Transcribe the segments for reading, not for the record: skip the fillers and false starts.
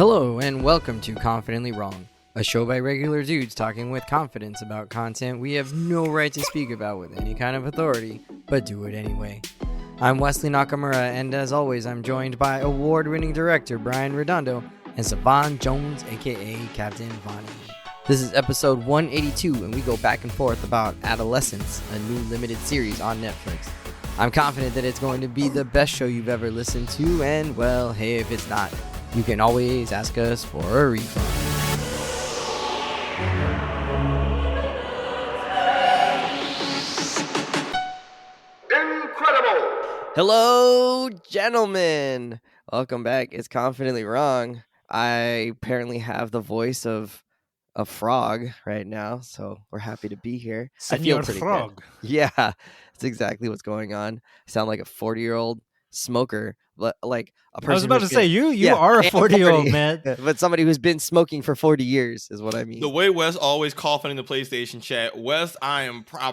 Hello and welcome to Confidently Wrong, a show by regular dudes talking with confidence about content we have no right to speak about with any kind of authority, but do it anyway. I'm Wesley Nakamura, and as always, I'm joined by award-winning director Brian Redondo and Savon Jones, aka Captain Vonnie. This is episode 182, and we go back and forth about Adolescence, a new limited series on Netflix. I'm confident that it's going to be the best show you've ever listened to, and well, hey, if it's not, you can always ask us for a refund. Incredible! Hello, gentlemen. Welcome back. It's Confidently Wrong. I apparently have the voice of a frog right now, so we're happy to be here. I feel pretty Frog. good. Yeah, that's exactly what's going on. I sound like a 40-year-old smoker, like a person. I was about to say you are a 40, 40-year-old man, but somebody who's been smoking for 40 years is what I mean. The way Wes always coughing in the PlayStation chat, Wes, I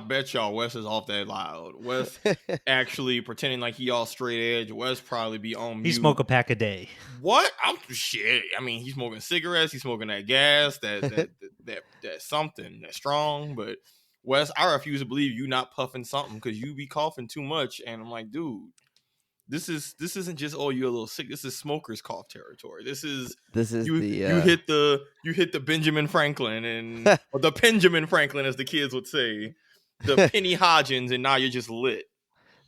bet y'all Wes is off that loud. Wes actually pretending like he all straight edge. Wes probably be on mute. he smoke a pack a day. What? Shit. I mean, he's smoking cigarettes. He's smoking that gas. That something that's strong. But Wes, I refuse to believe you not puffing something because you be coughing too much. And I'm like, dude. This isn't just you're a little sick. This is smoker's cough territory. This is you hit the Benjamin Franklin and or the Benjamin Franklin as the kids would say, the Penny Hodgins, and now you're just lit.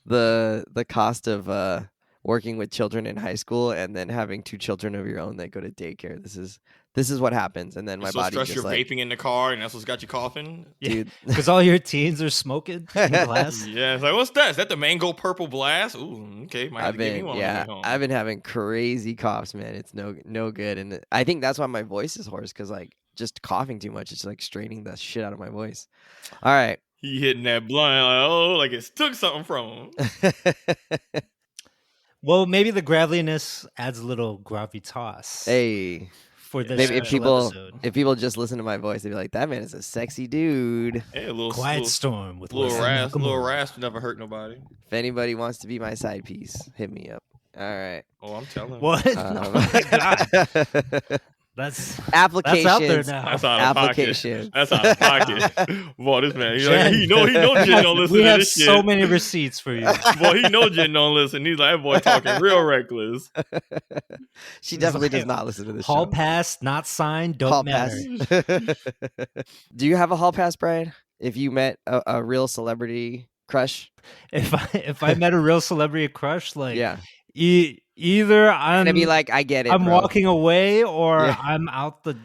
The cost of working with children in high school and then having two children of your own that go to daycare. This is what happens, and then my body just you're vaping in the car, and that's what's got you coughing, dude. Because all your teens are smoking in class. Yeah, it's like, what's that? Is that the mango purple blast? Ooh, okay. Might have to give me one. I've been having crazy coughs, man. It's no good, and I think that's why my voice is hoarse because like just coughing too much, it's like straining the shit out of my voice. All right, he hitting that blunt like it took something from him. Well, maybe the graveliness adds a little gravitas. Hey. For this maybe episode. if people just listen to my voice, they'd be like, "That man is a sexy dude." Hey, a little quiet storm with little rasp never hurt nobody. If anybody wants to be my side piece, hit me up. All right. Oh, I'm telling. What? Oh my god. That's applications. That's out there now. That's out of application. Pocket. That's out of pocket. Boy, this man, he know Jen don't listen we to have this shit. so many receipts for you. Boy, he know Jen don't listen. He's like, that boy talking real reckless. She definitely does not listen to this hall show. pass, not signed, don't hall matter. Pass. Do you have a hall pass, Brian? If you met a real celebrity crush? If I met a real celebrity crush, like yeah. Either I'm gonna be like, I get it. I'm bro. walking away, or I'm out the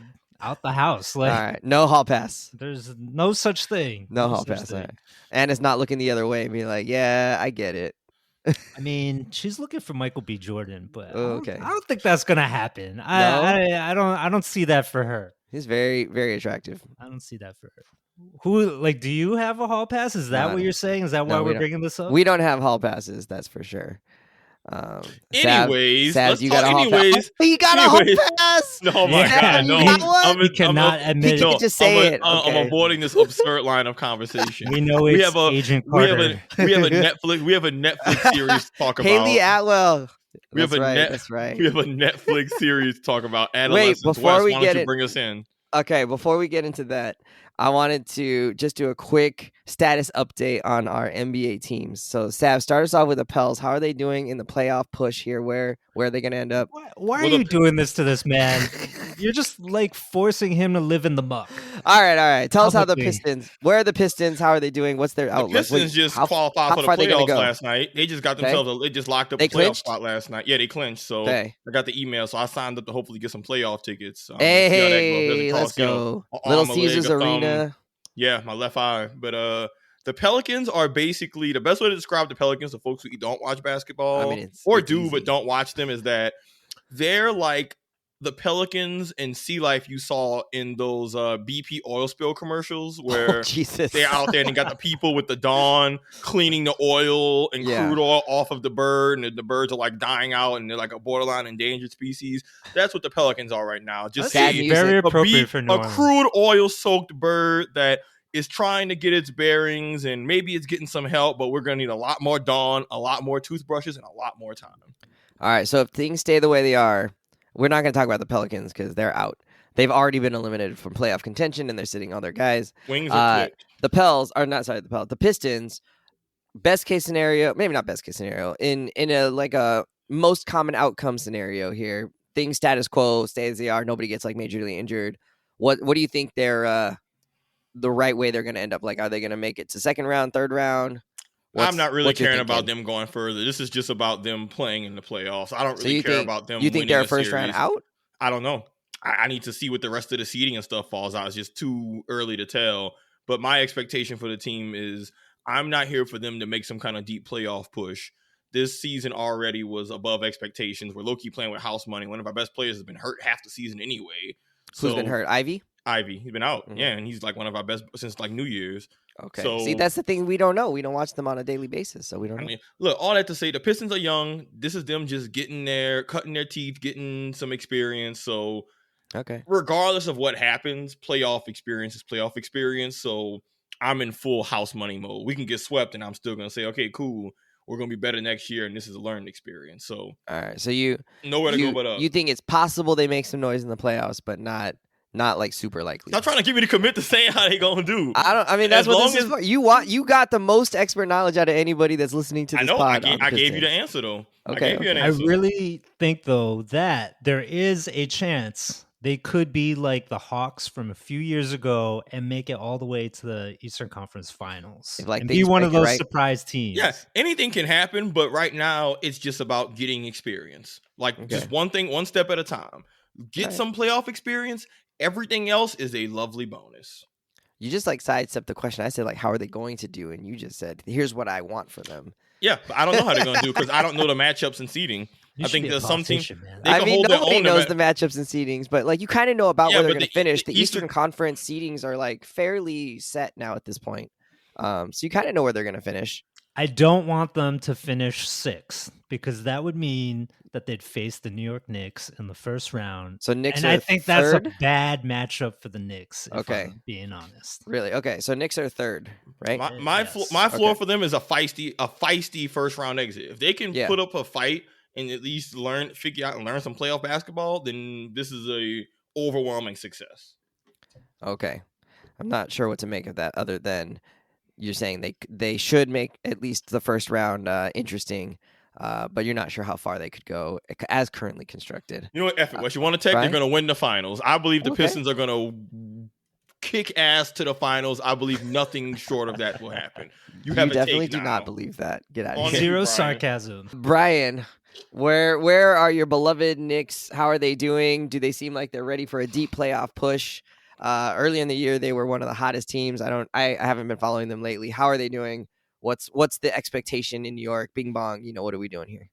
house. Like, all right, no hall pass. There's no such thing. No hall pass. Right. And it's not looking the other way and be like, yeah, I get it. I mean, she's looking for Michael B. Jordan, but okay. I don't think that's gonna happen. No? I don't see that for her. He's very, very attractive. I don't see that for her. Do you have a hall pass? Is that what you're saying? Is that why we're bringing this up? We don't have hall passes, that's for sure. Anyways, Sav, you got a hall pass. You got a hall pass. No, my God, no. He cannot admit it. Just say it. I'm avoiding this absurd line of conversation. We know it's Agent Carter. We have a Netflix series to talk about. Haley Atwell. That's right. We have a Netflix series to talk about. Adolescence. Wait, before we get it, bring us in. Okay, before we get into that, I wanted to just do a quick status update on our NBA teams. So, Sav, start us off with the Pels. How are they doing in the playoff push here? Where are they going to end up? Why are you doing this to this man? You're just like forcing him to live in the muck. All right. Tell us how the Pistons. Where are the Pistons? How are they doing? What's their outlook? The Pistons just qualified for the playoffs last night. They just got themselves. They just locked up a playoff spot last night. Yeah, they clinched. So I got the email. So I signed up to hopefully get some playoff tickets. Hey, let's go. Little Caesars Arena. Yeah, my left eye. But the Pelicans are basically the best way to describe the Pelicans to folks who don't watch basketball but don't watch them is that they're like the Pelicans and Sea Life you saw in those BP oil spill commercials where they're out there and they got the people with the Dawn cleaning the oil and crude oil off of the bird, and the birds are like dying out and they're like a borderline endangered species. That's what the Pelicans are right now. Just very appropriate for a crude oil soaked bird that is trying to get its bearings, and maybe it's getting some help, but we're going to need a lot more Dawn, a lot more toothbrushes, and a lot more time. All right, so if things stay the way they are, we're not going to talk about the Pelicans because they're out. They've already been eliminated from playoff contention, and they're sitting all their guys. Wings are clipped. The Pistons, best case scenario, maybe not best case scenario, in a most common outcome scenario here, things status quo, stay as they are, nobody gets like majorly injured. What do you think they're the right way they're going to end up? Like, are they going to make it to second round, third round? I'm not really caring about them going further. This is just about them playing in the playoffs. I don't really care about them. You think they're a first round out? I don't know. I need to see what the rest of the seeding and stuff falls out. It's just too early to tell. But my expectation for the team is I'm not here for them to make some kind of deep playoff push. This season already was above expectations. We're low-key playing with house money. One of our best players has been hurt half the season anyway. Who's been hurt? Ivy, he's been out. Mm-hmm. Yeah, and he's like one of our best since like New Year's. Okay. So, see, that's the thing we don't know. We don't watch them on a daily basis, so we don't know. I mean, look, all that to say, the Pistons are young. This is them just getting there, cutting their teeth, getting some experience. So, regardless of what happens, playoff experience is playoff experience. So, I'm in full house money mode. We can get swept, and I'm still going to say, okay, cool. We're going to be better next year, and this is a learning experience. So, all right. So, you nowhere to go but up. You think it's possible they make some noise in the playoffs, but not like super likely. I'm trying to give you the commit to saying how they gonna do. I mean, that's what this is for. You got the most expert knowledge out of anybody that's listening to this pod. I gave you the answer though. Okay. I really think though that there is a chance they could be like the Hawks from a few years ago and make it all the way to the Eastern Conference Finals. And be one of those surprise teams. Yeah, anything can happen, but right now it's just about getting experience. Like just one step at a time. Get some playoff experience. Everything else is a lovely bonus. You just like sidestepped the question. I said like, how are they going to do? And you just said, here's what I want for them. Yeah, but I don't know how they're going to do because I don't know the matchups and seeding. I think there's some teams. Nobody knows the matchups and seedings, but like you kind of know about where they're going to finish. The Eastern Conference seedings are like fairly set now at this point. So you kind of know where they're going to finish. I don't want them to finish 6th because that would mean that they'd face the New York Knicks in the first round. So Knicks, and I think that's a bad matchup for the Knicks. If I'm being honest. Really? Okay. So Knicks are 3rd, right? My floor for them is a feisty first round exit. If they can put up a fight and at least figure out and learn some playoff basketball, then this is a overwhelming success. Okay, I'm not sure what to make of that other than you're saying they should make at least the first round interesting, but you're not sure how far they could go as currently constructed. You know what? What you want to take? They're going to win the finals. I believe the Pistons are going to kick ass to the finals. I believe nothing short of that will happen. You definitely do not believe that. Get out of here. Zero sarcasm. Brian, where are your beloved Knicks? How are they doing? Do they seem like they're ready for a deep playoff push? Early in the year, they were one of the hottest teams. I haven't been following them lately. How are they doing? What's the expectation in New York? Bing bong. What are we doing here?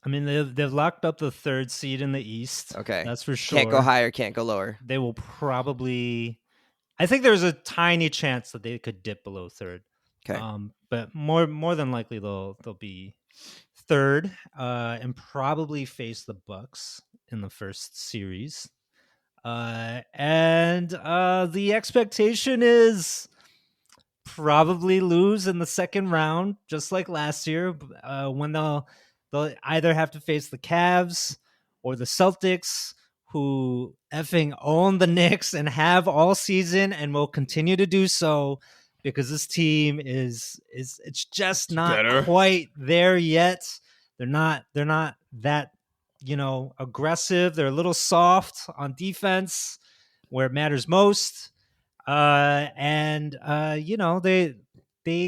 I mean, they've locked up the 3rd seed in the East. Okay, that's for sure. Can't go higher, can't go lower. They will probably. I think there's a tiny chance that they could dip below 3rd. Okay, but more than likely they'll be 3rd, and probably face the Bucks in the first series. And the expectation is probably lose in the second round, just like last year, when they'll either have to face the Cavs or the Celtics, who effing own the Knicks and have all season and will continue to do so because this team it's just not quite there yet. They're not that aggressive. They're a little soft on defense where it matters most. They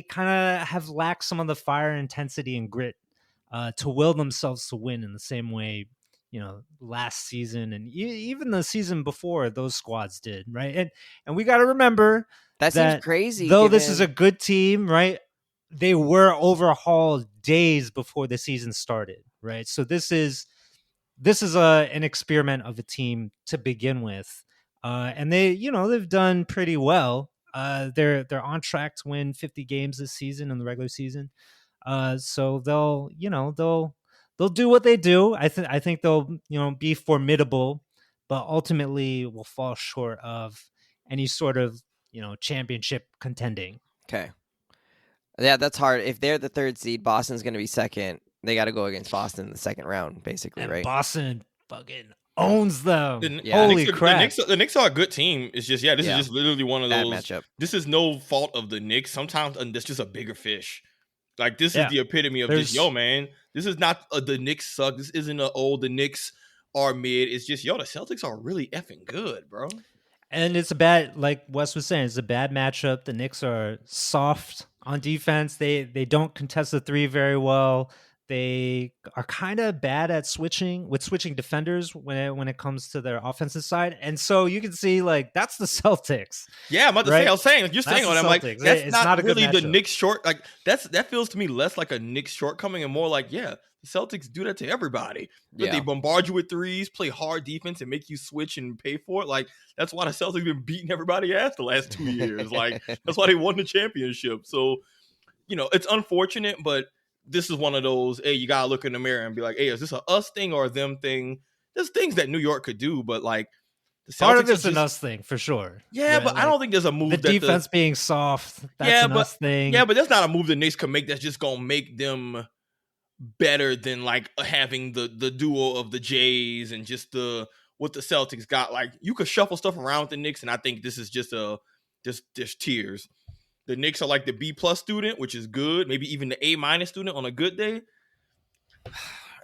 kind of have lacked some of the fire, intensity, and grit to will themselves to win in the same way, last season and even the season before those squads did, right? And we got to remember that seems crazy. Though this is a good team, right? They were overhauled days before the season started, right? So this is an experiment of a team to begin with, and they've done pretty well. They're on track to win 50 games this season in the regular season. So they'll do what they do. I think they'll be formidable, but ultimately will fall short of any sort of championship contending. Okay, yeah, that's hard. If they're the 3rd seed, Boston's going to be 2nd. They got to go against Boston in the second round, basically, and right? Boston fucking owns them. Holy crap! The Knicks are a good team. It's just this is just literally one of bad those matchup. This is no fault of the Knicks. Sometimes it's just a bigger fish. Like this is the epitome of just man. This is not the Knicks suck. This isn't the Knicks are mid. It's just the Celtics are really effing good, bro. And it's a bad, like Wes was saying, it's a bad matchup. The Knicks are soft on defense. They don't contest the three very well. They are kind of bad at switching defenders when it comes to their offensive side. And so you can see, like, that's the Celtics. Yeah, I'm about to say, I was saying, like, you're saying on that, like, that's it's not a really good the Knicks short. Like, that feels to me less like a Knicks shortcoming and more like, the Celtics do that to everybody. But they bombard you with threes, play hard defense, and make you switch and pay for it. Like, that's why the Celtics been beating everybody ass the last 2 years. Like, that's why they won the championship. So, it's unfortunate, but this is one of those, hey, you got to look in the mirror and be like, hey, is this a us thing or a them thing? There's things that New York could do, but, like, the Celtics part of it's an us thing, for sure. Yeah, but like, I don't think there's a move. The defense being soft, that's an us thing. Yeah, but that's not a move the Knicks can make that's just going to make them better than, like, having the duo of the Jays and just what the Celtics got. Like, you could shuffle stuff around with the Knicks, and I think this is just tiers. The Knicks are like the B+ student, which is good. Maybe even the A- student on a good day.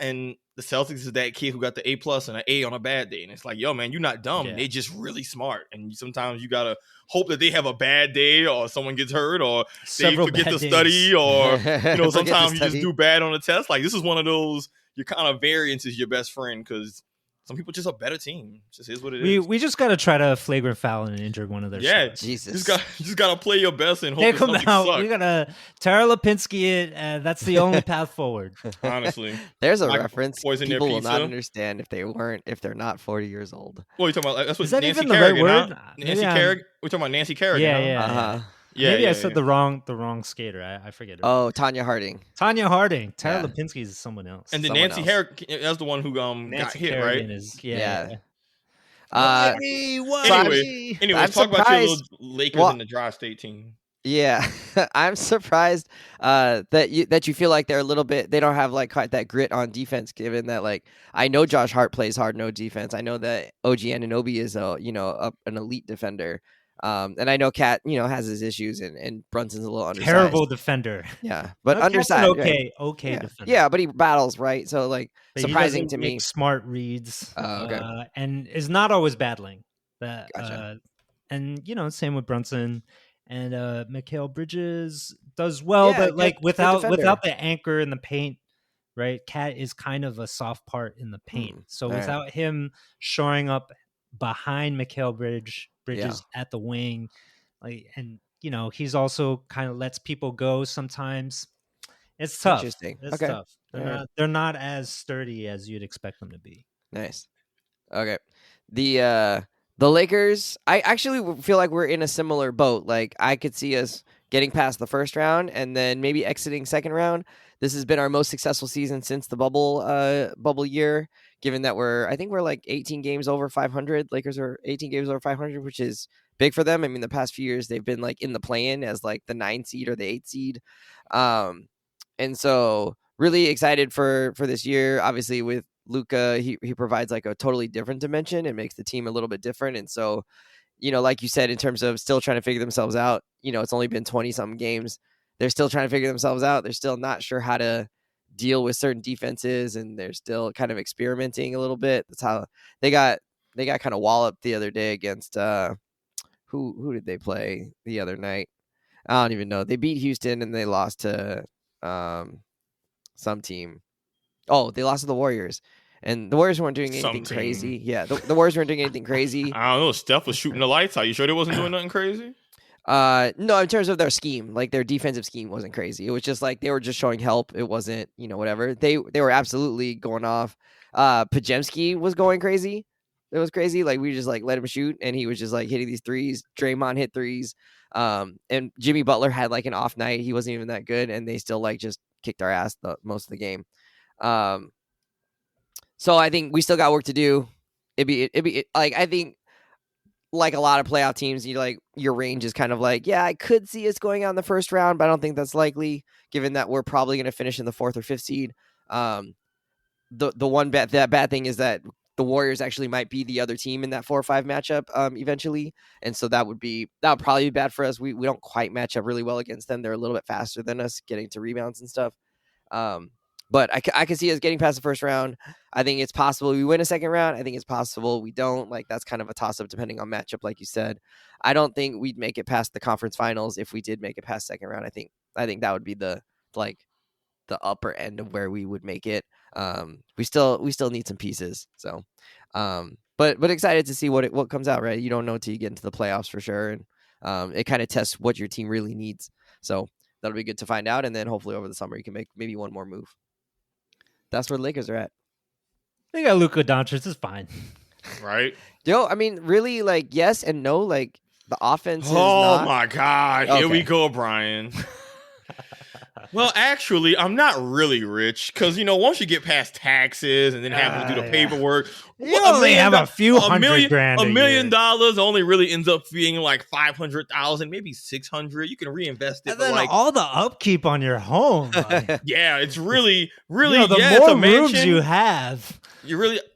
And the Celtics is that kid who got the A+ and an A on a bad day. And it's like, yo, man, you're not dumb. Yeah. They just really smart. And sometimes you got to hope that they have a bad day or someone gets hurt or they forget to study or, sometimes you just do bad on a test. Like, this is one of those, your kind of variance is your best friend because some people just a better team. It just is what it is. We just got to try to flagrant foul and injure one of their stars. Jesus. You just got to play your best and hope come out. We got to Tara Lipinski it. That's the only path forward. Honestly. There's a reference people will not understand if they're not 40 years old. What are you talking about? That's what is that Nancy even the Kerrigan, right word? Nancy Kerrigan? We're talking about Nancy Kerrigan. Yeah. Maybe I said the wrong skater. I forget. Oh, Tanya Harding. Tara Lipinski is someone else. And then Nancy Kerrigan, that's the one who got hit, Kerrigan right? Anyway, talk about your little Lakers and the Dry State team. Yeah, I'm surprised that you feel like they're a little bit. They don't have like quite that grit on defense. Given that, like, I know Josh Hart plays hard no defense. I know that OG Anunoby is an elite defender. And I know Cat, has his issues, and Brunson's a little undersized. Terrible defender. Yeah, but undersized. Okay defender. Yeah, but he battles, right? So, like, surprising to me. Smart reads. Okay. And is not always battling. Gotcha. And same with Brunson and Mikal Bridges does well, but like without the anchor in the paint. Right, Cat is kind of a soft part in the paint. So without him shoring up behind Mikal Bridges at the wing, like, and he's also kind of lets people go sometimes. It's tough. Interesting. It's tough. They're not as sturdy as you'd expect them to be. Nice. Okay. The Lakers, I actually feel like we're in a similar boat. Like, I could see us getting past the first round and then maybe exiting second round. This has been our most successful season since the bubble year, given that we're like 18 games over 500. Lakers are 18 games over 500, which is big for them. I mean, the past few years, they've been like in the play-in as like the 9 seed or the 8 seed. And so really excited for this year. Obviously with Luka, he provides like a totally different dimension and makes the team a little bit different. And so, like you said, in terms of still trying to figure themselves out, it's only been 20 something games. They're still trying to figure themselves out. They're still not sure how to deal with certain defenses, and they're still kind of experimenting a little bit. That's how they got kind of walloped the other day against who did they play the other night? I don't even know. They beat Houston and they lost to some team. Oh, they lost to the Warriors. And the Warriors weren't doing anything crazy. Yeah, the Warriors weren't doing anything crazy. I don't know. Steph was shooting the lights out. You sure they wasn't doing nothing crazy? No, in terms of their scheme, like their defensive scheme wasn't crazy. It was just like they were just showing help. It wasn't, whatever. They were absolutely going off. Pajemski was going crazy. It was crazy. Like, we just like let him shoot, and he was just like hitting these threes. Draymond hit threes. And Jimmy Butler had like an off night. He wasn't even that good, and they still like just kicked our ass most of the game. So I think we still got work to do. It'd be like, I think, like a lot of playoff teams, your range is kind of like, I could see us going out in the first round, but I don't think that's likely, given that we're probably going to finish in the 4th or 5th seed. The one bad thing is that the Warriors actually might be the other team in that 4 or 5 matchup eventually. And so that would probably be bad for us. We don't quite match up really well against them. They're a little bit faster than us getting to rebounds and stuff. But I can see us getting past the first round. I think it's possible we win a second round. I think it's possible we don't. Like, that's kind of a toss-up depending on matchup, like you said. I don't think we'd make it past the conference finals if we did make it past second round. I think that would be the upper end of where we would make it. We still need some pieces. So, but excited to see what comes out, right? You don't know until you get into the playoffs for sure. And it kind of tests what your team really needs. So that'll be good to find out. And then hopefully over the summer, you can make maybe one more move. That's where the Lakers are at. They got Luka Doncic. It's fine. Right? Yo, I mean, really, like, yes and no. Like, the offense is Oh, not... my God. Okay. Here we go, Brian. Well, actually, I'm not really rich because, once you get past taxes and then having to do the paperwork, you only have a few $100,000. $1 million only really ends up being like $500,000, maybe $600,000. You can reinvest it. And then all the upkeep on your home. Yeah, it's really. The more rooms you have.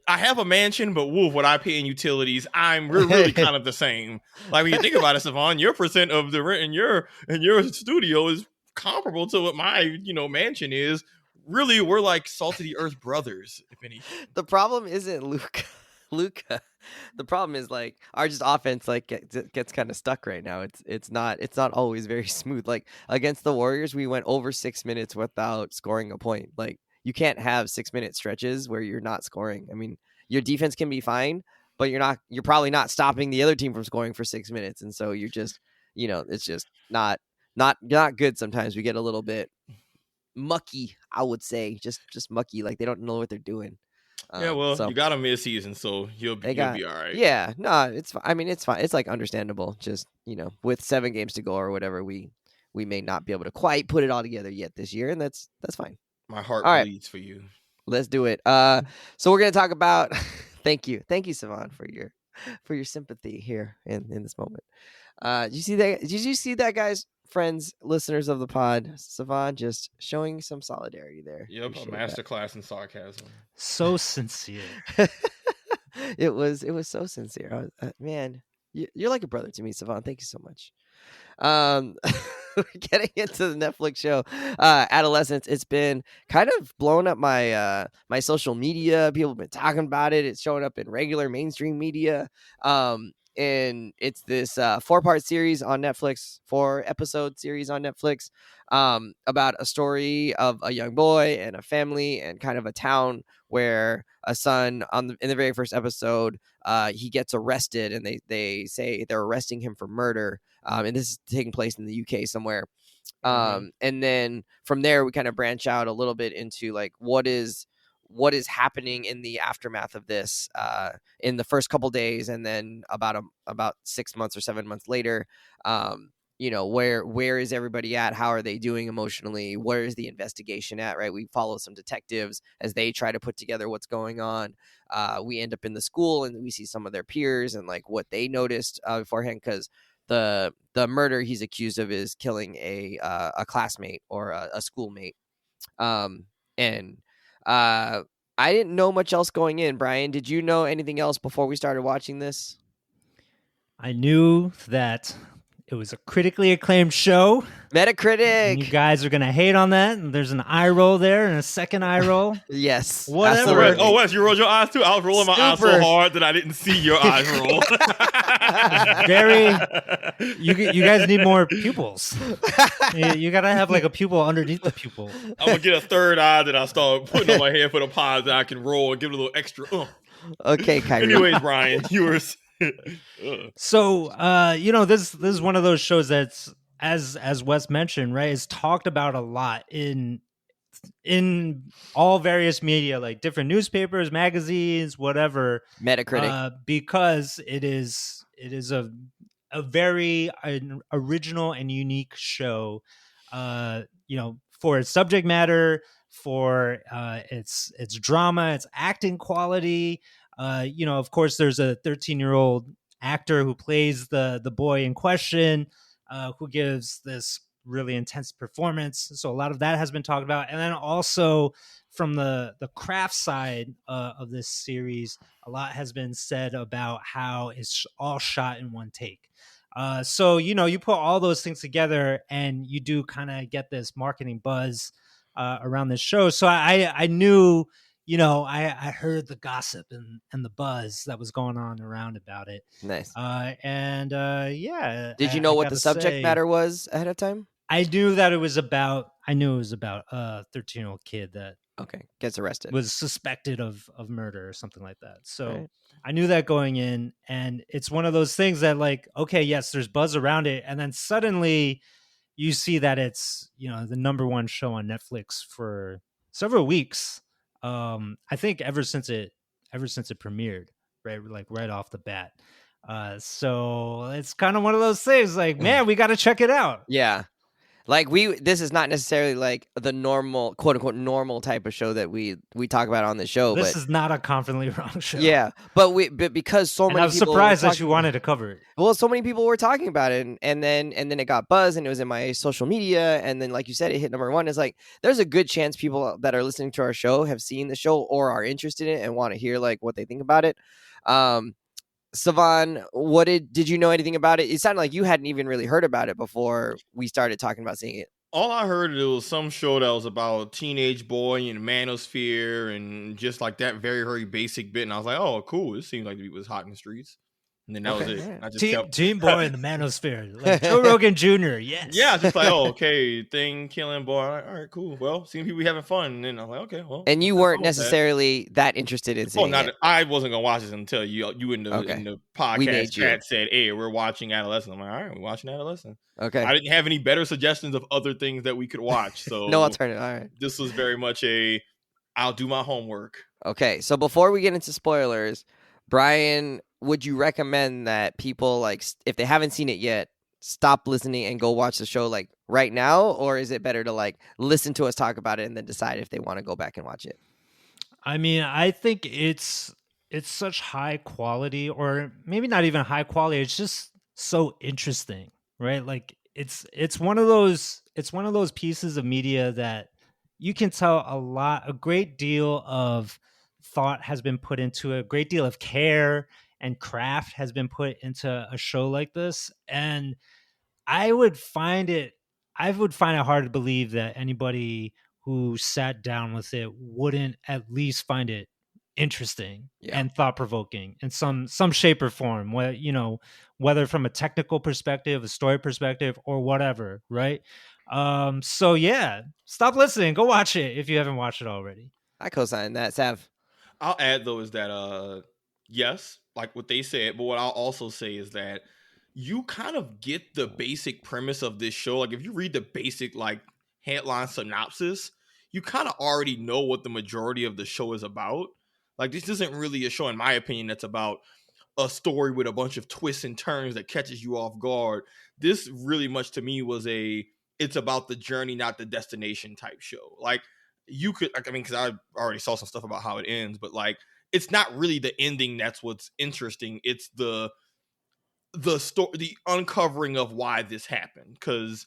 I have a mansion, but what I pay in utilities, we're really kind of the same. Like, when you think about it, Savon, your percent of the rent in your studio is comparable to what my mansion is. Really, we're like salt of the earth brothers, if anything. The problem isn't Luka. The problem is, like, our just offense gets kind of stuck right now. It's not always very smooth. Like, against the Warriors, we went over 6 minutes without scoring a point. Like, you can't have 6 minute stretches where you're not scoring. I mean, your defense can be fine, but you're probably not stopping the other team from scoring for 6 minutes. And so you're just, it's just not good. Sometimes we get a little bit mucky, I would say, just mucky. Like, they don't know what they're doing. Yeah, well, you got a mid-season, so you'll be all right. Yeah, no, it's fine. I mean, it's fine. It's like understandable. Just, with 7 games to go or whatever, we may not be able to quite put it all together yet this year, and that's fine. My heart bleeds for you. Let's do it. So we're gonna talk about. Thank you, Savon, for your sympathy here in this moment. Did you see that, guys? Friends, listeners of the pod, Savon just showing some solidarity there. Yep, a masterclass in sarcasm. So sincere. It was so sincere. Man, you're like a brother to me, Savon. Thank you so much. We're getting into the Netflix show, Adolescence. It's been kind of blowing up my my social media. People have been talking about it. It's showing up in regular mainstream media. And it's this 4-part series on Netflix, 4-episode series on Netflix, about a story of a young boy and a family and kind of a town where a son in the very first episode, he gets arrested, and they say they're arresting him for murder. And this is taking place in the UK somewhere. And then from there, we kind of branch out a little bit into like what is happening in the aftermath of this in the first couple days, and then about 6 months or 7 months later, where is everybody at? How are they doing emotionally? Where is the investigation at? Right, we follow some detectives as they try to put together what's going on. We end up in the school, and we see some of their peers and like what they noticed beforehand, because the murder he's accused of is killing a classmate or a schoolmate. I didn't know much else going in. Brian, did you know anything else before we started watching this? I knew that it was a critically acclaimed show. Metacritic. And you guys are going to hate on that. And there's an eye roll there and a second eye roll. Yes. Whatever. Oh, Wes, you rolled your eyes too? I was rolling my eyes so hard that I didn't see your eyes roll. You guys need more pupils. You got to have like a pupil underneath the pupil. I'm going to get a third eye that I start putting on my head for the pods that I can roll and give it a little extra. Okay, Kyrie. Anyways, Brian, yours. So, this is one of those shows that's, as Wes mentioned, right, is talked about a lot in all various media, like different newspapers, magazines, whatever. Metacritic, because it is a very original and unique show. For its subject matter, for its drama, its acting quality. Of course, there's a 13-year-old actor who plays the boy in question, who gives this really intense performance. So a lot of that has been talked about. And then also from the craft side of this series, a lot has been said about how it's all shot in one take. So, you put all those things together and you do kind of get this marketing buzz around this show. So I knew, I heard the gossip and the buzz that was going on around about it. Nice. Yeah. Did you know what the subject matter was ahead of time? I knew it was about a 13-year-old kid that gets arrested, was suspected of murder or something like that. So I knew that going in, and it's one of those things that like, okay, yes, there's buzz around it, and then suddenly you see that it's the number one show on Netflix for several weeks. I think ever since it premiered, right off the bat. So it's kind of one of those things like, man, we got to check it out. Yeah. Like this is not necessarily like the normal, quote unquote, normal type of show that we talk about on the show. This is not a Confidently Wrong show. Yeah, but because so many I was people surprised that you wanted to cover it. Well, so many people were talking about it, and then it got buzz, and it was in my social media, and then like you said, it hit number one. It's like there's a good chance people that are listening to our show have seen the show or are interested in it and want to hear like what they think about it. Savon, did you know anything about it? It sounded like you hadn't even really heard about it before we started talking about seeing it. All I heard, it was some show that was about a teenage boy in manosphere and just like that very, very basic bit. And I was like, oh, cool. It seems like it was hot in the streets. And then that was it. I just Team boy in the manosphere. Like Joe Rogan Jr., yes. Yeah, just like, oh, okay, thing, killing boy. All right, cool. Well, seeing people having fun. And then I'm like, okay, well. And you weren't necessarily that interested in seeing it. I wasn't going to watch this until you in the podcast chat said, hey, we're watching Adolescence. I'm like, all right, we're watching Adolescence. Okay. I didn't have any better suggestions of other things that we could watch. So no alternative. All right. This was very much I'll do my homework. Okay, so before we get into spoilers, Brian, would you recommend that people, like, if they haven't seen it yet, stop listening and go watch the show like right now? Or is it better to like listen to us talk about it and then decide if they want to go back and watch it? I mean, I think it's such high quality, or maybe not even high quality. It's just so interesting, right? Like it's one of those pieces of media that you can tell a great deal of thought has been put into it, a great deal of care and craft has been put into a show like this. And I would find it hard to believe that anybody who sat down with it wouldn't at least find it interesting and thought-provoking in some shape or form, whether from a technical perspective, a story perspective, or whatever, right? So yeah, stop listening, go watch it if you haven't watched it already. I co-sign that. Sav? I'll add though is that yes, like what they said, but what I'll also say is that you kind of get the basic premise of this show. Like if you read the basic like headline synopsis, you kind of already know what the majority of the show is about. Like this isn't really a show, in my opinion, that's about a story with a bunch of twists and turns that catches you off guard. This really much to me was it's about the journey, not the destination type show. Like you could, I mean, because I already saw some stuff about how it ends, but like it's not really the ending that's what's interesting. It's the story, the uncovering of why this happened. Because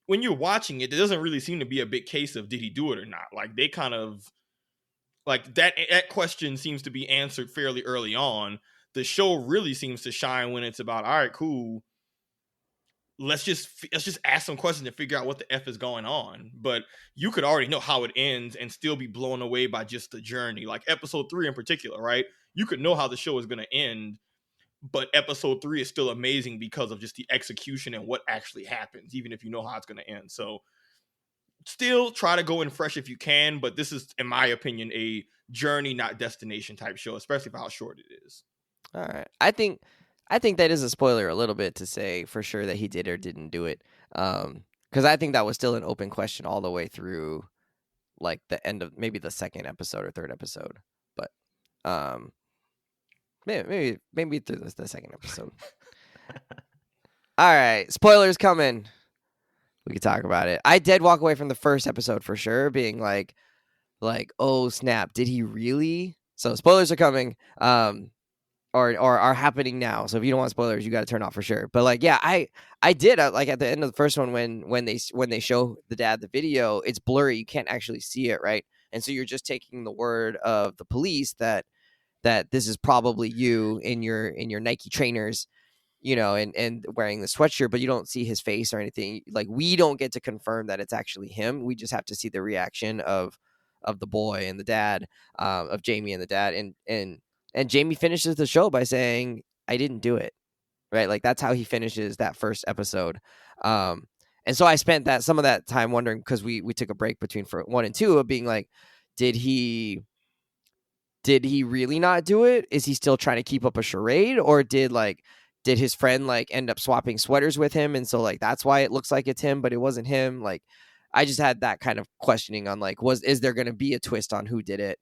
when you're watching it, there doesn't really seem to be a big case of did he do it or not. Like they kind of like that question seems to be answered fairly early on. The show really seems to shine when it's about, all right, cool. Let's just ask some questions and figure out what the F is going on. But you could already know how it ends and still be blown away by just the journey. Like episode 3 in particular, right? You could know how the show is going to end, but episode 3 is still amazing because of just the execution and what actually happens, even if you know how it's going to end. So still try to go in fresh if you can, but this is, in my opinion, a journey, not destination type show, especially for how short it is. All right. I think that is a spoiler a little bit to say for sure that he did or didn't do it. Because I think that was still an open question all the way through like the end of maybe the second episode or third episode. But maybe through the second episode. All right. Spoilers coming. We could talk about it. I did walk away from the first episode for sure, being like, oh snap, did he really? So spoilers are coming. Or are happening now. So if you don't want spoilers, you got to turn off for sure. But like, yeah, I did like at the end of the first one when they show the dad the video, it's blurry, you can't actually see it, right? And so you're just taking the word of the police that this is probably you in your Nike trainers, you know, and wearing the sweatshirt, but you don't see his face or anything. Like, we don't get to confirm that it's actually him. We just have to see the reaction of the boy and the dad, of Jamie and the dad. And Jamie finishes the show by saying, I didn't do it. Right. Like, that's how he finishes that first episode. And so I spent some of that time wondering, because we took a break between for 1 and 2 of being like, did he really not do it? Is he still trying to keep up a charade? Or did his friend like end up swapping sweaters with him? And so like, that's why it looks like it's him, but it wasn't him. Like, I just had that kind of questioning on like, is there going to be a twist on who did it?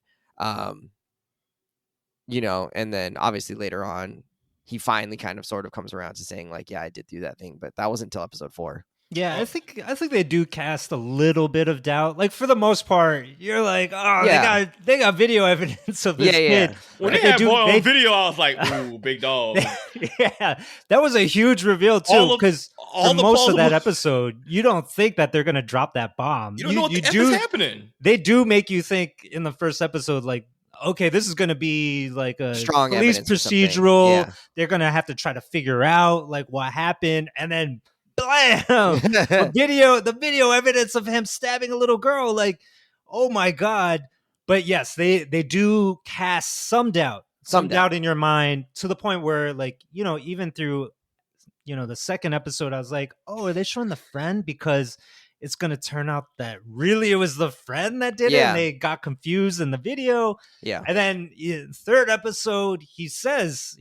You know, and then obviously later on, he finally kind of sort of comes around to saying like, yeah, I did do that thing, but that wasn't until episode 4. Yeah, I think they do cast a little bit of doubt. Like, for the most part, you're like, oh, Yeah. they got video evidence of this kid. Yeah. When they had boy on video, I was like, ooh, big dog. Yeah, that was a huge reveal too, because for most of that episode, you don't think that they're gonna drop that bomb. You don't know what the F is happening. They do make you think in the first episode, like, okay, this is gonna be like a strong police procedural. Yeah. They're gonna have to try to figure out like what happened, and then blam, the video evidence of him stabbing a little girl. Like, oh my God. But yes, they do cast some doubt in your mind, to the point where, like, you know, even through, you know, the second episode, I was like, oh, are they showing the friend? Because it's going to turn out that really it was the friend that did it, and they got confused in the video. Yeah. And then in third episode, he says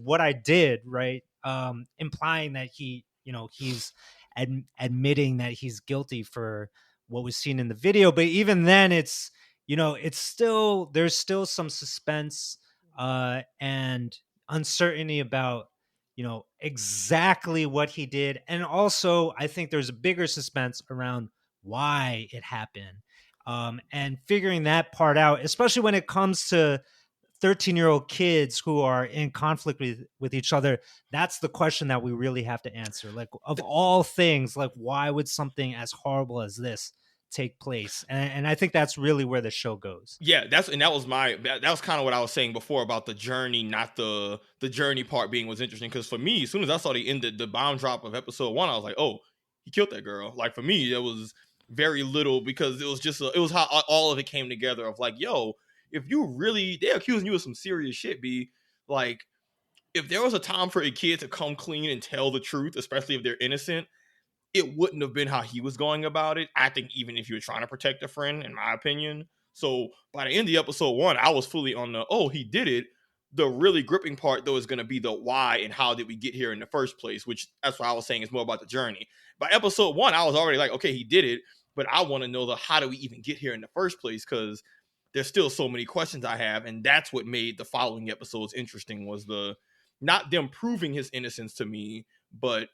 what I did, right? Implying that he's admitting that he's guilty for what was seen in the video. But even then, it's, you know, there's still some suspense and uncertainty about, you know, exactly what he did. And also, I think there's a bigger suspense around why it happened, and figuring that part out, especially when it comes to 13-year-old kids who are in conflict with each other. That's the question that we really have to answer. Like, of all things, like, why would something as horrible as this take place? And I think that's really where the show goes. Yeah, that was kind of what I was saying before about the journey, not the journey part being was interesting. Because for me, as soon as I saw the bomb drop of episode 1, I was like, oh, he killed that girl. Like, for me, there was very little, because it was just it was how all of it came together of like, yo, if you really, they're accusing you of some serious shit, B. Like, if there was a time for a kid to come clean and tell the truth, especially if they're innocent, it wouldn't have been how he was going about it. I think even if you were trying to protect a friend, in my opinion. So by the end of episode 1, I was fully on the, oh, he did it. The really gripping part, though, is going to be the why and how did we get here in the first place, which that's what I was saying is more about the journey. By episode 1, I was already like, okay, he did it, but I want to know how do we even get here in the first place, because there's still so many questions I have, and that's what made the following episodes interesting, was not them proving his innocence to me, but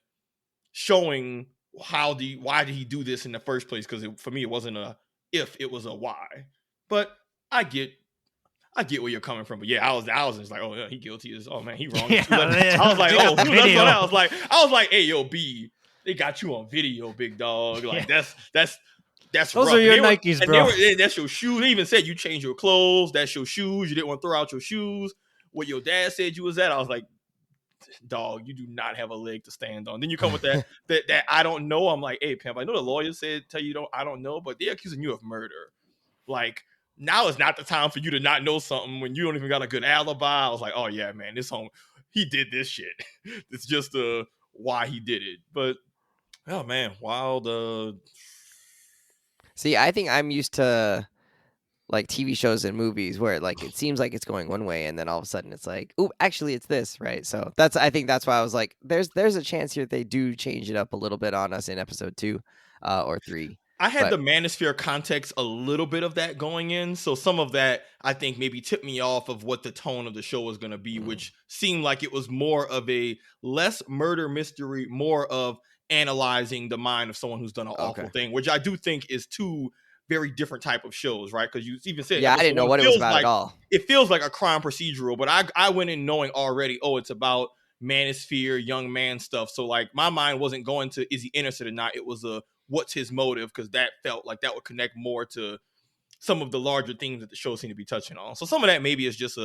showing why did he do this in the first place, because for me it wasn't a if, it was a why. But I get where you're coming from. But yeah, I was just like, oh yeah, he guilty as, oh man, he wrong. Yeah, I was like, oh, that's what I was like, hey, yo, B, they got you on video, big dog. Like, that's those rough. Are your Nikes, bro. That's your shoes. They even said you changed your clothes. That's your shoes. You didn't want to throw out your shoes. What your dad said you was at. I was like, dog, you do not have a leg to stand on. Then you come with that I don't know. I'm like, hey, pimp, I know the lawyer said tell you I don't know, but they're accusing you of murder. Like, now is not the time for you to not know something when you don't even got a good alibi. I was like, oh yeah, man, he did this shit. It's just why he did it. But oh man, wild. See, I think I'm used to like TV shows and movies where like it seems like it's going one way, and then all of a sudden it's like, oh, actually it's this, right? So I think that's why I was like, there's a chance here they do change it up a little bit on us in episode 2 or 3. I had the Manosphere context, a little bit of that going in, so some of that I think maybe tipped me off of what the tone of the show was going to be, which seemed like it was more of a less murder mystery, more of analyzing the mind of someone who's done an awful thing, which I do think is 2 very different type of shows, right? Because you even said, I didn't know what it was about at all. It feels like a crime procedural, but I went in knowing already, oh, it's about Manosphere, young man stuff. So like my mind wasn't going to, is he innocent or not? It was what's his motive? Because that felt like that would connect more to some of the larger themes that the show seemed to be touching on. So some of that maybe is just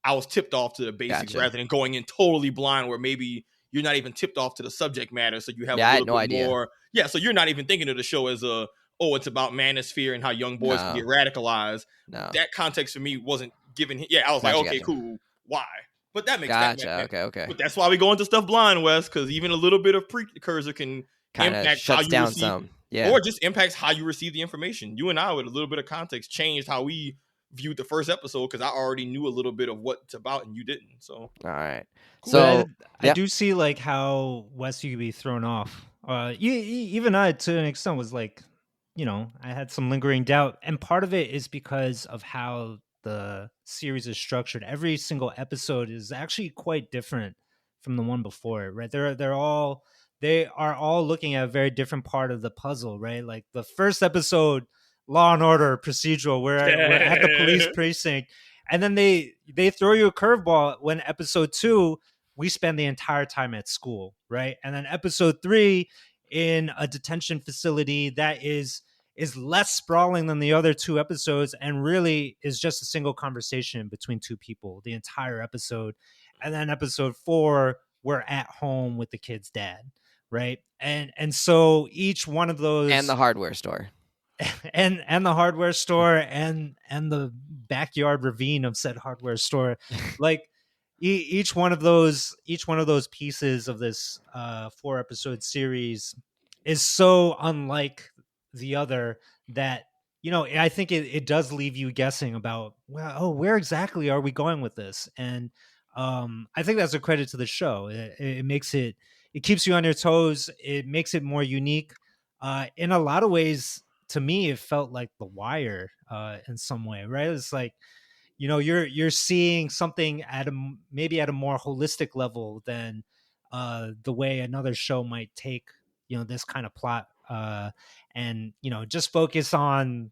I was tipped off to the basics rather than going in totally blind, where maybe you're not even tipped off to the subject matter, so you have a little bit more. Yeah, so you're not even thinking of the show as it's about manosphere and how young boys can get radicalized. No. That context for me wasn't given. Yeah, I was like, okay, cool. Why? But that makes sense. Okay. But that's why we go into stuff blind, Wes, because even a little bit of precursor can impact how you receive, some. Yeah. Or just impacts how you receive the information. You and I, with a little bit of context, changed how we viewed the first episode because I already knew a little bit of what it's about and you didn't. So all right. Cool. So I do see like how Wes you could be thrown off. Even I, to an extent, was like, I had some lingering doubt, and part of it is because of how the series is structured. Every single episode is actually quite different from the one before it, right? They are all looking at a very different part of the puzzle, right? Like the first episode, Law and Order procedural, we're at the police precinct, and then they throw you a curveball when episode 2 we spend the entire time at school, right? And then episode 3 in a detention facility that is less sprawling than the other 2 episodes and really is just a single conversation between 2 people the entire episode. And then episode 4, we're at home with the kid's dad, right? And so each one of those, and the hardware store and the hardware store and the backyard ravine of said hardware store, like each one of those pieces of this 4 episode series is so unlike the other that I think it does leave you guessing about, well, where exactly are we going with this? And I think that's a credit to the show. It makes it keeps you on your toes. It makes it more unique. In a lot of ways, to me, it felt like The Wire in some way, right? It's like, you're seeing something maybe at a more holistic level than the way another show might take, this kind of plot and, just focus on,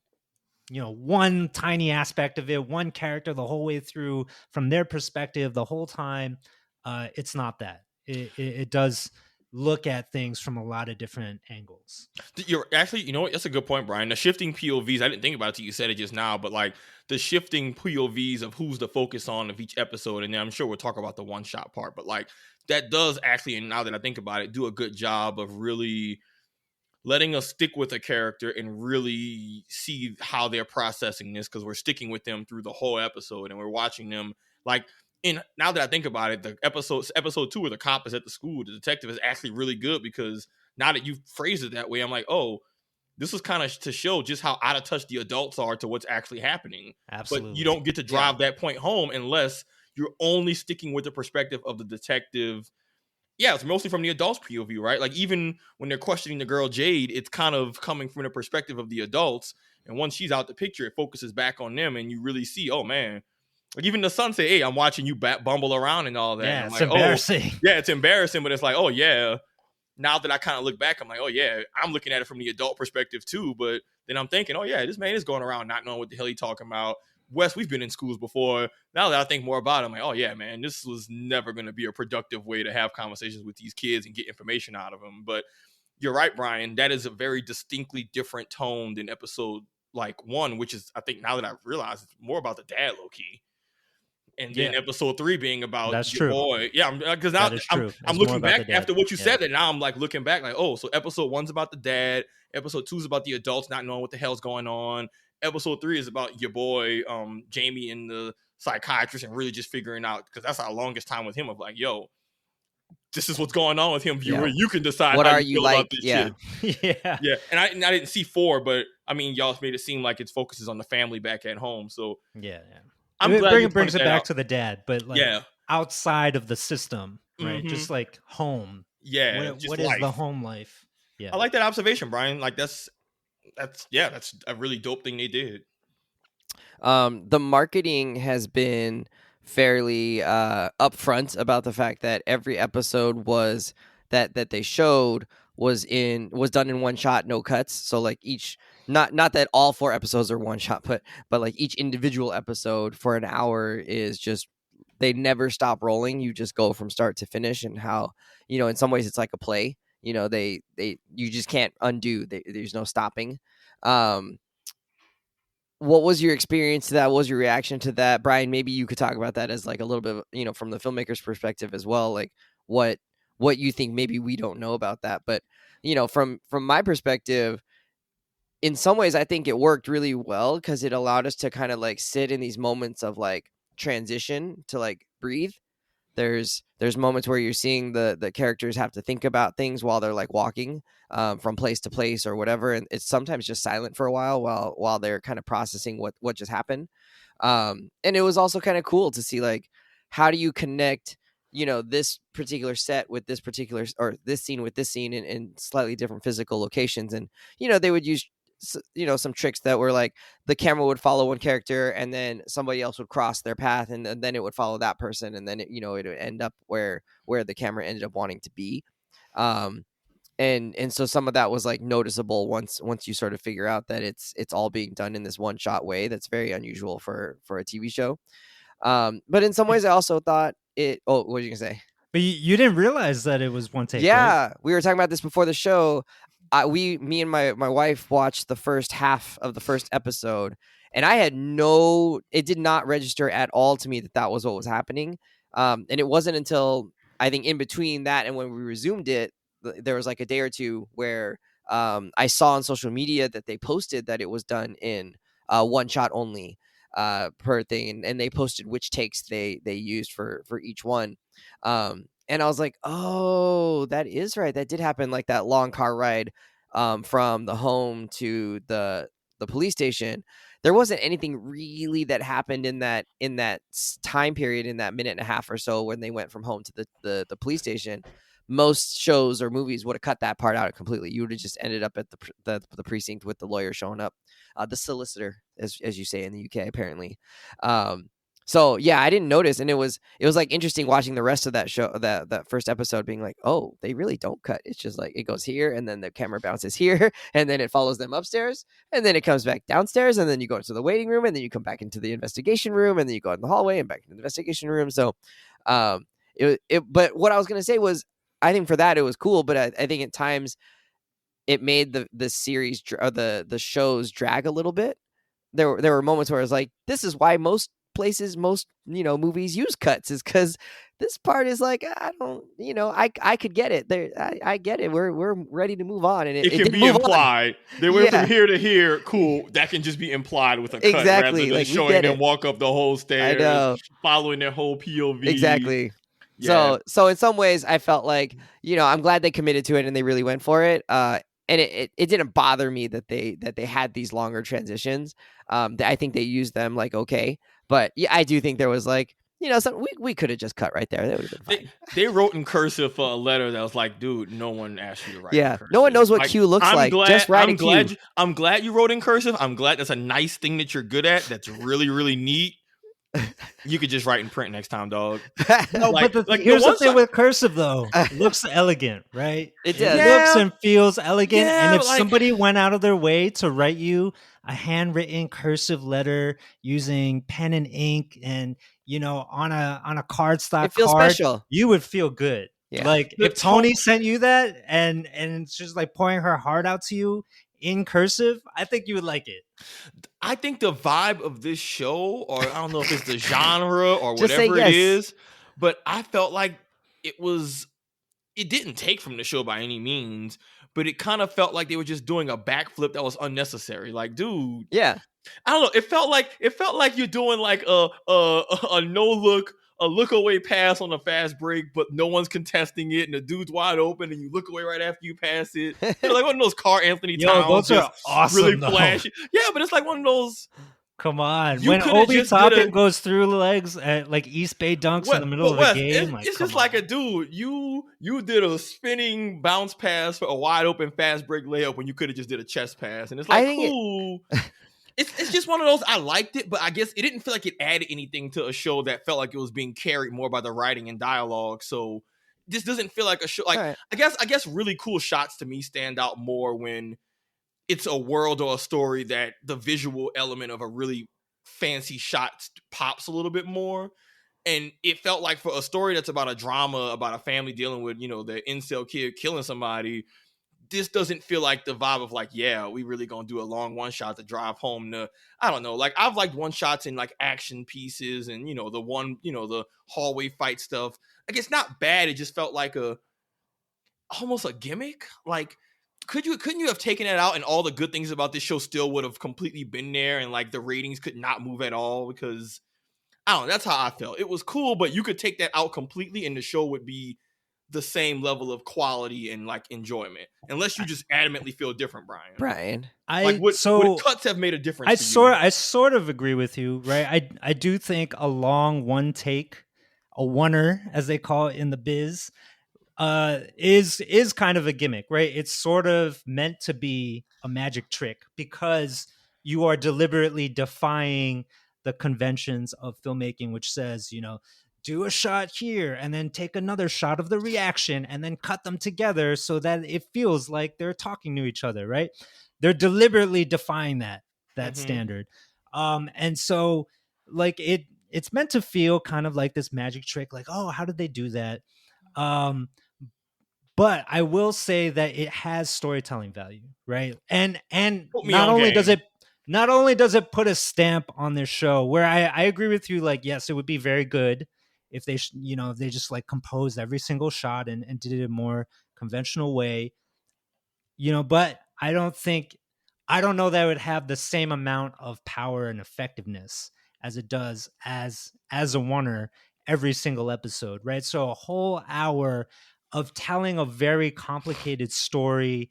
one tiny aspect of it, one character the whole way through from their perspective the whole time. It's not that. It does look at things from a lot of different angles. You're actually, what? That's a good point, Brian. The shifting POVs, I didn't think about it till you said it just now, but like the shifting POVs of who's the focus on of each episode, and then I'm sure we'll talk about the one-shot part, but like that does actually, and now that I think about it, do a good job of really letting us stick with a character and really see how they're processing this, because we're sticking with them through the whole episode and we're watching them like. And now that I think about it, the episode 2 where the cop is at the school, the detective, is actually really good, because now that you've phrased it that way, I'm like, oh, this is kind of to show just how out of touch the adults are to what's actually happening. Absolutely. But you don't get to drive that point home unless you're only sticking with the perspective of the detective. Yeah, it's mostly from the adults' POV, right? Like even when they're questioning the girl Jade, it's kind of coming from the perspective of the adults. And once she's out the picture, it focuses back on them, and you really see, oh man. Like even the son say, hey, I'm watching you bumble around and all that. Yeah, I'm it's like, embarrassing. Oh, yeah, it's embarrassing, but it's like, oh yeah. Now that I kind of look back, I'm like, oh yeah, I'm looking at it from the adult perspective too. But then I'm thinking, oh yeah, this man is going around not knowing what the hell he's talking about. Wes, we've been in schools before. Now that I think more about it, I'm like, oh yeah, man, this was never going to be a productive way to have conversations with these kids and get information out of them. But you're right, Brian. That is a very distinctly different tone than episode like 1, which is, I think now that I realize, it's more about the dad, low key. And then episode 3 being about that's your true. Boy. Yeah, because now I'm looking back after what you said, and now I'm like looking back like, oh, so episode 1's about the dad, episode 2 is about the adults not knowing what the hell's going on, episode 3 is about your boy, Jamie, and the psychiatrist, and really just figuring out, because that's our longest time with him, of like, yo, this is what's going on with him, viewer. Yeah. You can decide what how are you feel like about this shit. Yeah. And I didn't see 4, but I mean, y'all made it seem like it focuses on the family back at home. So yeah. I'm glad it brings it back to the dad, but like outside of the system, right? Mm-hmm. Just like home. Yeah. What is the home life? Yeah. I like that observation, Brian. Like that's a really dope thing they did. The marketing has been fairly upfront about the fact that every episode was that they showed was done in one shot, no cuts. So like each not that all 4 episodes are one shot, but like each individual episode for an hour is just, they never stop rolling. You just go from start to finish, and how, in some ways it's like a play. They you just can't undo. There's no stopping. what was your experience to that? What was your reaction to that? Brian, maybe you could talk about that as like a little bit of, you know, from the filmmaker's perspective as well, like what you think maybe we don't know about that. But, you know, from my perspective, in some ways I think it worked really well because it allowed us to kind of like sit in these moments of like transition to like breathe. There's moments where you're seeing the characters have to think about things while they're like walking from place to place or whatever, and it's sometimes just silent for a while they're kind of processing what just happened. And it was also kind of cool to see like how do you connect, you know, this particular set with this particular, or this scene with this scene in slightly different physical locations. And you know, they would use, you know, some tricks that were like the camera would follow one character and then somebody else would cross their path and then it would follow that person, and then it, you know, it would end up where the camera ended up wanting to be. And so some of that was like noticeable once you sort of figure out that it's all being done in this one shot way that's very unusual for a TV show. But in some ways I also thought it, oh, what were you gonna say? But you didn't realize that it was one take. Yeah, right? We were talking about this before the show. Me and my wife watched the first half of the first episode, and it did not register at all to me that was what was happening. And it wasn't until I think in between that and when we resumed it, there was like a day or two where I saw on social media that they posted that it was done in one shot only per thing, and they posted which takes they used for each one. And I was like, oh, that is right. That did happen, like that long car ride from the home to the police station. There wasn't anything really that happened in that time period, in that minute and a half or so when they went from home to the police station. Most shows or movies would have cut that part out completely. You would have just ended up at the precinct with the lawyer showing up, the solicitor, as you say in the UK, apparently. So yeah, I didn't notice, and it was like interesting watching the rest of that show, that first episode, being like, oh, they really don't cut. It's just like it goes here, and then the camera bounces here, and then it follows them upstairs, and then it comes back downstairs, and then you go into the waiting room, and then you come back into the investigation room, and then you go in the hallway and back into the investigation room. So, but what I was gonna say was, I think for that it was cool, but I think at times it made the series or the shows drag a little bit. There were moments where I was like, this is why most places, most, you know, movies use cuts, is because this part is like, I don't, you know, I could get it there. I get it. We're ready to move on, and it can be implied. They went from here to here. Cool. That can just be implied with a cut, exactly, rather than like showing them walk up the whole stairs, following their whole POV. Exactly. Yeah. So in some ways, I felt like, you know, I'm glad they committed to it and they really went for it. And it didn't bother me that they had these longer transitions. I think they used them like okay, but yeah, I do think there was like, you know, we could have just cut right there. That would have been fine. They wrote in cursive for a letter that was like, dude, no one asked you to write. Yeah, in cursive. No one knows what Q looks like. Just write a Q. I'm glad you wrote in cursive. I'm glad that's a nice thing that you're good at. That's really, really neat. You could just write in print next time, dog. No, but here's the thing with cursive, though. It looks elegant, right? It does. It looks and feels elegant. Yeah, and if somebody went out of their way to write you a handwritten cursive letter using pen and ink, and you know, on a cardstock it feels card, special. You would feel good. Yeah. Like if Tony sent you that and she's like pouring her heart out to you in cursive, I think you would like it. I think the vibe of this show, or I don't know if it's the genre or whatever it is, but I felt like it didn't take from the show by any means, but it kind of felt like they were just doing a backflip that was unnecessary. Like, dude, yeah, I don't know. It felt like you're doing like a look away pass on a fast break, but no one's contesting it, and the dude's wide open, and you look away right after you pass it. You know, like one of those Carl Anthony Towns, those are awesome, really flashy. Yeah, but it's like one of those. Come on, when Obi Toppin goes through legs at like East Bay dunks in the middle of the game, it's just like a dude. You did a spinning bounce pass for a wide open fast break layup when you could have just did a chest pass, and it's like cool. It's just one of those. I liked it, but I guess it didn't feel like it added anything to a show that felt like it was being carried more by the writing and dialogue. So this doesn't feel like a show. Like, right. I guess really cool shots to me stand out more when it's a world or a story that the visual element of a really fancy shot pops a little bit more. And it felt like for a story that's about a drama, about a family dealing with, you know, the incel kid killing somebody, this doesn't feel like the vibe of like, yeah, we really gonna do a long one shot to drive home to, I don't know, like I've liked one shots in like action pieces and the hallway fight stuff. Like it's not bad. It just felt like almost a gimmick. Like couldn't you have taken it out and all the good things about this show still would have completely been there and like the ratings could not move at all? Because I don't know, that's how I felt. It was cool, but you could take that out completely and the show would be the same level of quality and like enjoyment, unless you just adamantly feel different, Brian. Would cuts have made a difference? I sort of agree with you, right? I do think a long one take, a oneer as they call it in the biz, is kind of a gimmick, right? It's sort of meant to be a magic trick because you are deliberately defying the conventions of filmmaking, which says, do a shot here and then take another shot of the reaction and then cut them together so that it feels like they're talking to each other, right? They're deliberately defying that standard. And so like it's meant to feel kind of like this magic trick, like, oh, how did they do that? But I will say that it has storytelling value, right? And not only does it put a stamp on their show, where I agree with you, like, yes, it would be very good if they if they just like composed every single shot and did it in a more conventional way, but I don't know that it would have the same amount of power and effectiveness as it does as a oneer every single episode, right? So a whole hour of telling a very complicated story,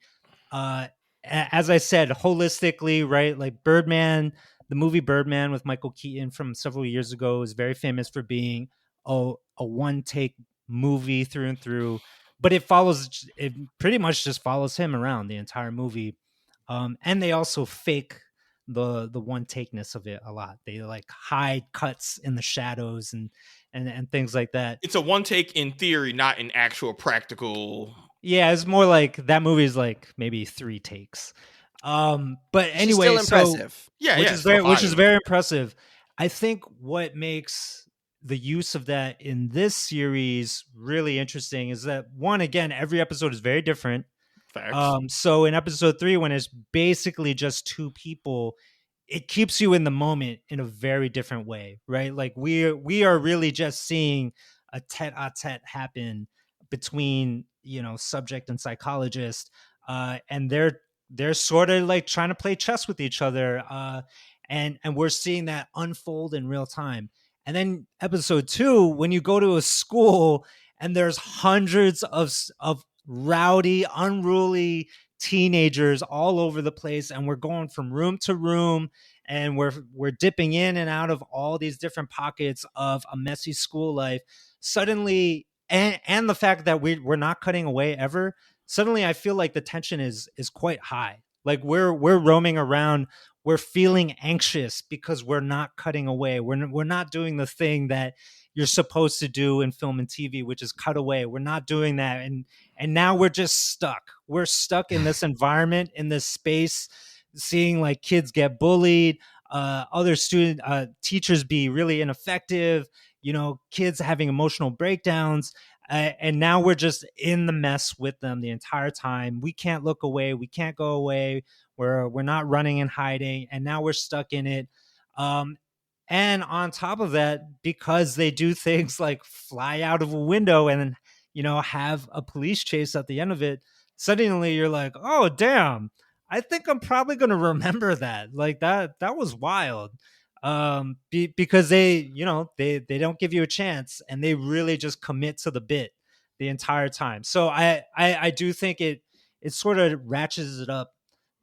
as I said, holistically, right? Like Birdman, the movie Birdman with Michael Keaton from several years ago is very famous for being a one take movie through and through, but it pretty much just follows him around the entire movie. And they also fake the one takeness of it a lot. They like hide cuts in the shadows and things like that. It's a one take in theory, not in actual practical. Yeah, it's more like that movie is like maybe 3 takes. But anyway, still impressive. Which is very impressive. I think what makes the use of that in this series really interesting is that, one, again, every episode is very different. Facts. So in episode 3, when it's basically just 2 people, it keeps you in the moment in a very different way, right? Like we are really just seeing a tete-a-tete happen between subject and psychologist, and they're sort of like trying to play chess with each other, and we're seeing that unfold in real time. And then episode 2, when you go to a school and there's hundreds of rowdy, unruly teenagers all over the place, and we're going from room to room, and we're dipping in and out of all these different pockets of a messy school life. Suddenly, and the fact that we're not cutting away ever, suddenly I feel like the tension is quite high. Like we're roaming around, we're feeling anxious because we're not cutting away. We're not doing the thing that you're supposed to do in film and TV, which is cut away. We're not doing that, and now we're just stuck. We're stuck in this environment, in this space, seeing like kids get bullied, other teachers be really ineffective, kids having emotional breakdowns. And now we're just in the mess with them the entire time. We can't look away. We can't go away. We're not running and hiding. And now we're stuck in it. And on top of that, because they do things like fly out of a window and, have a police chase at the end of it, suddenly you're like, oh, damn, I think I'm probably going to remember that. Like that was wild. Because they don't give you a chance, and they really just commit to the bit the entire time. So I do think it sort of ratchets it up,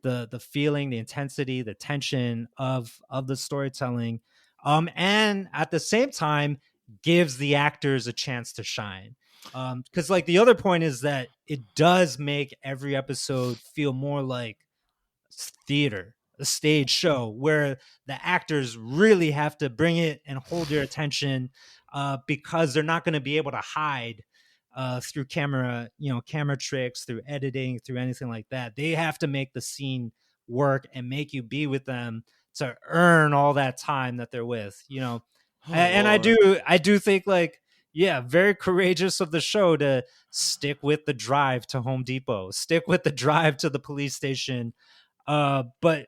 the feeling, the intensity, the tension of the storytelling, and at the same time gives the actors a chance to shine. Because like the other point is that it does make every episode feel more like theater, a stage show, where the actors really have to bring it and hold your attention, because they're not going to be able to hide through camera tricks, through editing, through anything like that. They have to make the scene work and make you be with them to earn all that time that they're with. And I do think, like, very courageous of the show to stick with the drive to Home Depot, stick with the drive to the police station. But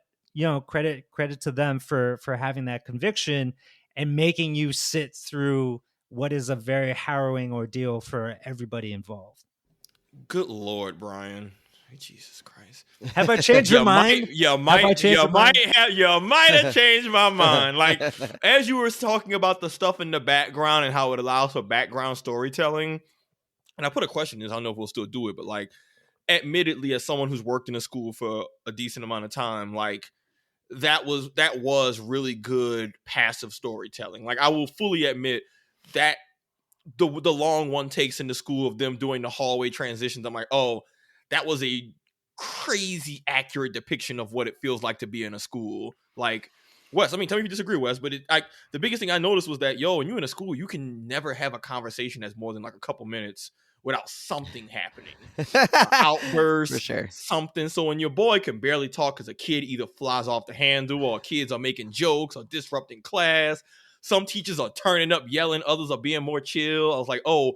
credit to them for having that conviction and making you sit through what is a very harrowing ordeal for everybody involved. Good Lord, Brian. Jesus Christ. Have I changed your mind? You might have changed my mind. Like, as you were talking about the stuff in the background and how it allows for background storytelling, and I put a question in, I don't know if we'll still do it, but like, admittedly, as someone who's worked in a school for a decent amount of time, like, that was really good passive storytelling. Like, I will fully admit that the long one takes in the school of them doing the hallway transitions, I'm like, oh, that was a crazy accurate depiction of what it feels like to be in a school. Like, Wes, I mean, tell me if you disagree, Wes, but the biggest thing I noticed was that, when you're in a school, you can never have a conversation that's more than like a couple minutes without something happening. Outburst, for sure. Something. So when your boy can barely talk because a kid either flies off the handle or kids are making jokes or disrupting class, some teachers are turning up, yelling, others are being more chill. I was like, oh,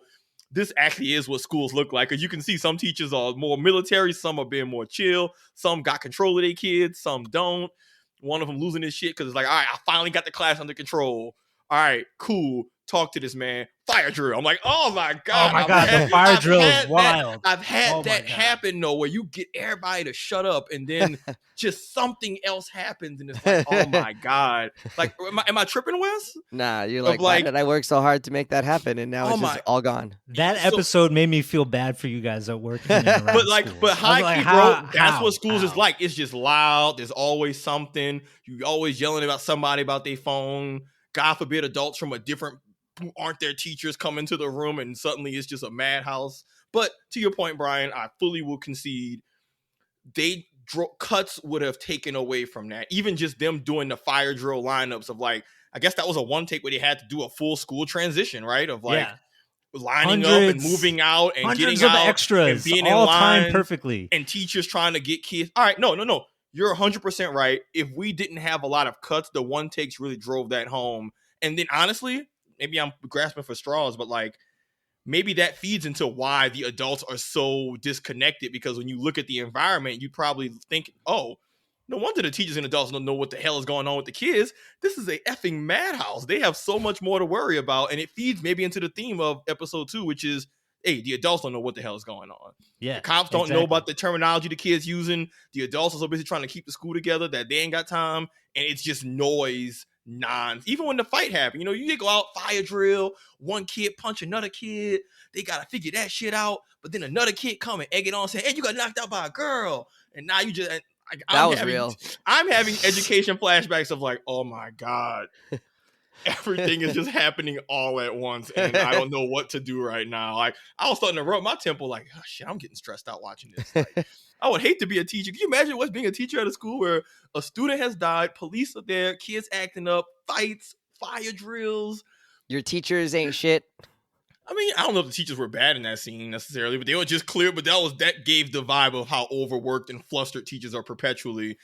this actually is what schools look like. Because you can see some teachers are more military, some are being more chill, some got control of their kids, some don't. One of them losing his shit because it's like, all right, I finally got the class under control. All right, cool. Talk to this man. Fire drill. I'm like, oh my God. The fire drill is wild. I've had that happen though, where you get everybody to shut up and then just something else happens and it's like, oh my God. Like, am I tripping, Wes? Nah, you're like, why did I work so hard to make that happen? And now it's just all gone. That episode made me feel bad for you guys at work. But high key, bro, that's what schools is like. It's just loud. There's always something. You always yelling about somebody about their phone. God forbid adults from a different who aren't their teachers come into the room and suddenly it's just a madhouse. But to your point, Brian, I fully will concede cuts would have taken away from that. Even just them doing the fire drill lineups of like, I guess that was a one take where they had to do a full school transition, right? Of like lining up and moving out and getting out extras, and being all in line time perfectly. And teachers trying to get kids. All right, no. You're 100% right. If we didn't have a lot of cuts, the one takes really drove that home. And then honestly, maybe I'm grasping for straws, but like maybe that feeds into why the adults are so disconnected, because when you look at the environment, you probably think, oh, no wonder the teachers and adults don't know what the hell is going on with the kids. This is a effing madhouse. They have so much more to worry about. And it feeds maybe into the theme of episode 2, which is, hey, the adults don't know what the hell is going on. Yeah, the cops don't know about the terminology the kids using. The adults are so busy trying to keep the school together that they ain't got time. And it's just noise. Even when the fight happened, you go out, fire drill, one kid punch another kid, they gotta figure that shit out, but then another kid come and egg it on, say, hey, you got knocked out by a girl, and now you just real. I'm having education flashbacks of like, oh my God, everything is just happening all at once, and I don't know what to do right now. Like, I was starting to rub my temple, like, oh shit, I'm getting stressed out watching this. Like, I would hate to be a teacher. Can you imagine what's being a teacher at a school where a student has died, police are there, kids acting up, fights, fire drills. Your teachers ain't shit. I mean, I don't know if the teachers were bad in that scene necessarily, but they were just clear. But that gave the vibe of how overworked and flustered teachers are perpetually.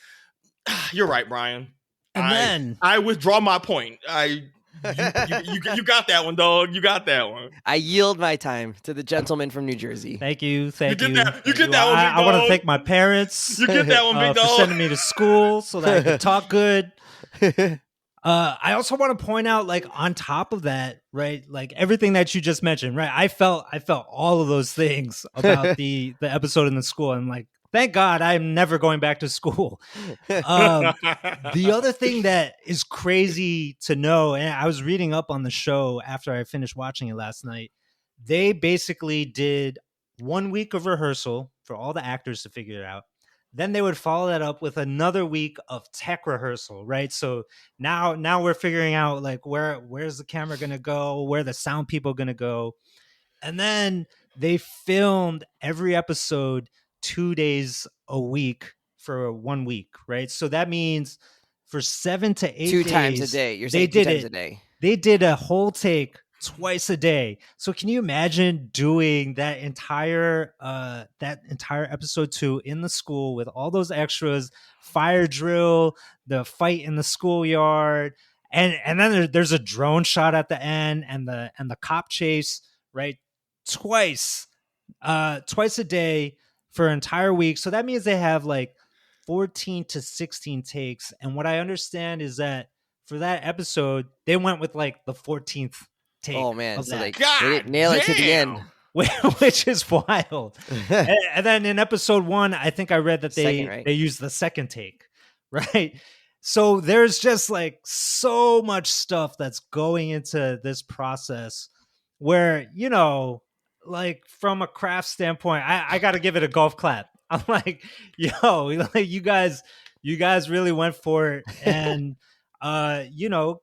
You're right, Brian. And then I withdraw my point. You got that one, dog. You got that one. I yield my time to the gentleman from New Jersey. Thank you. You get that one, big dog. I want to thank my parents. You get that one, big dog. For sending me to school so that I could talk good. I also want to point out, like, on top of that, right, like everything that you just mentioned, right, I felt all of those things about the episode in the school. And like, thank God I'm never going back to school. The other thing that is crazy to know, and I was reading up on the show after I finished watching it last night, they basically did 1 week of rehearsal for all the actors to figure it out. Then they would follow that up with another week of tech rehearsal, right? So now we're figuring out like where's the camera going to go, where the sound people going to go. And then they filmed every episode 2 days a week for 1 week, right? So that means for 7 to 8 days, 2 times a day. You're saying 2 times a day. They did a whole take twice a day. So can you imagine doing that entire episode 2 in the school with all those extras, fire drill, the fight in the schoolyard, And then there's a drone shot at the end, and the cop chase, right? Twice a day for an entire week. So that means they have like 14 to 16 takes. And what I understand is that for that episode, they went with like the 14th take. Oh man, so that. they didn't nail it to the end. Which is wild. And then in episode 1, I think I read that they used the second take, right? So there's just like so much stuff that's going into this process where, you know, like from a craft standpoint, I got to give it a golf clap. I'm like, yo, like you guys really went for it. And, you know,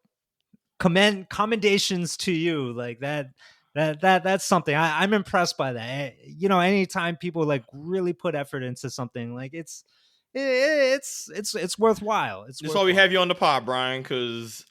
commendations to you. Like that's something I'm impressed by that. You know, anytime people like really put effort into something, like it's worthwhile. That's why we have you on the pod, Brian, because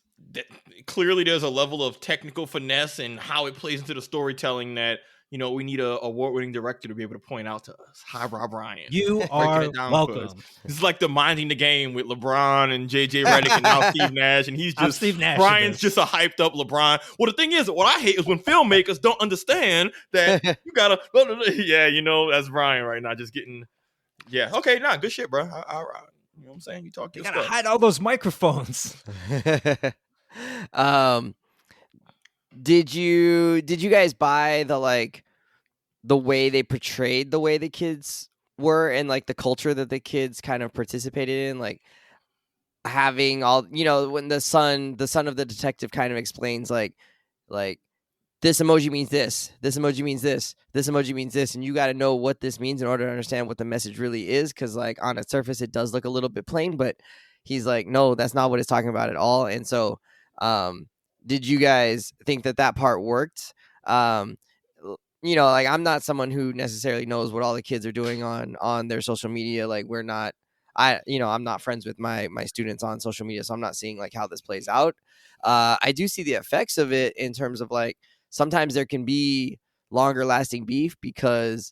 clearly there's a level of technical finesse and how it plays into the storytelling that, you know, we need a award-winning director to be able to point out to us. Hi, Rob Ryan. You are welcome. This is like the Minding the Game with LeBron and JJ Redick and now Steve Nash, and he's just Steve Nash. Brian's just a hyped up LeBron. Well, the thing is, what I hate is when filmmakers don't understand that you gotta. Yeah, you know, that's Brian right now, just getting. Yeah, okay, nah, good shit, bro. You know what I'm saying? You talk your stuff. You gotta stuff. hide all those microphones. Did you guys buy the way they portrayed the way the kids were and like the culture that the kids kind of participated in, like having all, you know, when the son of the detective kind of explains like this emoji means this emoji means this emoji means this, and you got to know what this means in order to understand what the message really is, because like on its surface it does look a little bit plain, but he's like, no, that's not what it's talking about at all. And so did you guys think that part worked? You know, like I'm not someone who necessarily knows what all the kids are doing on their social media. Like I'm not friends with my students on social media, so I'm not seeing like how this plays out. I do see the effects of it in terms of like sometimes there can be longer lasting beef because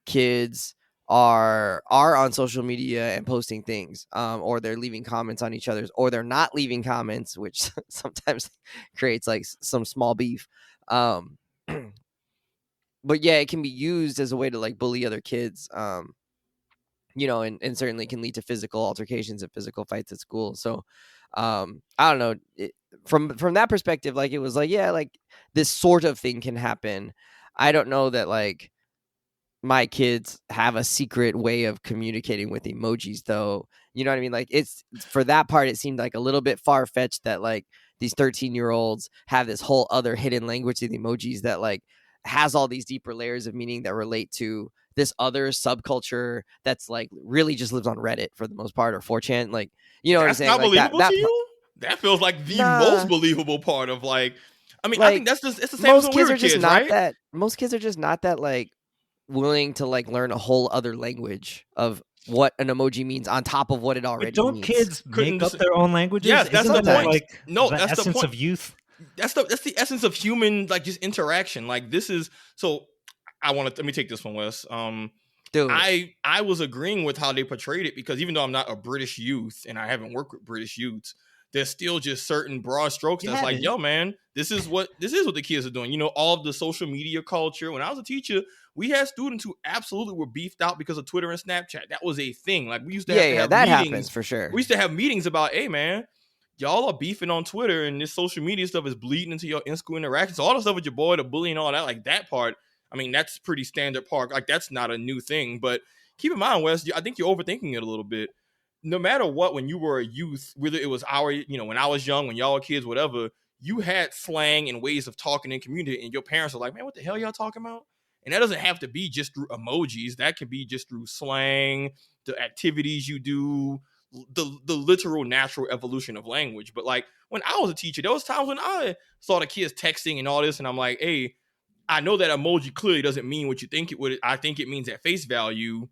kids are on social media and posting things, or they're leaving comments on each other's, or they're not leaving comments, which sometimes creates like some small beef. But yeah, it can be used as a way to like bully other kids, you know, and certainly can lead to physical altercations and physical fights at school. So I don't know, from that perspective, like it was like, yeah, like this sort of thing can happen. I don't know that like my kids have a secret way of communicating with emojis though. You know what I mean? Like it's, for that part, it seemed like a little bit far-fetched that like these 13-year-olds have this whole other hidden language of the emojis that like has all these deeper layers of meaning that relate to this other subculture that's like really just lives on Reddit for the most part, or 4chan. Like, you know what I'm saying? That's not like believable to you? That feels like the most believable part of like, I mean, like, I think it's the same as when we were kids, right? Most kids are just not that like willing to like learn a whole other language of what an emoji means on top of what it already means. Don't kids make up their own languages? Yes, that's the point. Like, no, that's the essence of youth. That's the essence of human, like, just interaction. Like, this is so. Let me take this one, Wes. Dude. I was agreeing with how they portrayed it, because even though I'm not a British youth and I haven't worked with British youths, there's still just certain broad strokes that's like, yo, man, this is what the kids are doing. You know, all of the social media culture. When I was a teacher, we had students who absolutely were beefed out because of Twitter and Snapchat. That was a thing. Like, we used to have that meetings. Happens for sure. We used to have meetings about, hey, man, y'all are beefing on Twitter and this social media stuff is bleeding into your in-school interactions. So all the stuff with your boy, the bullying, all that, like that part, I mean, that's pretty standard part. Like, that's not a new thing. But keep in mind, Wes, I think you're overthinking it a little bit. No matter what, when you were a youth, whether it was when I was young, when y'all were kids, whatever, you had slang and ways of talking and communicating, and your parents are like, man, what the hell y'all talking about? And that doesn't have to be just through emojis. That can be just through slang, the activities you do, the literal natural evolution of language. But like, when I was a teacher, there was times when I saw the kids texting and all this, and I'm like, hey, I know that emoji clearly doesn't mean what you think it would. I think it means at face value.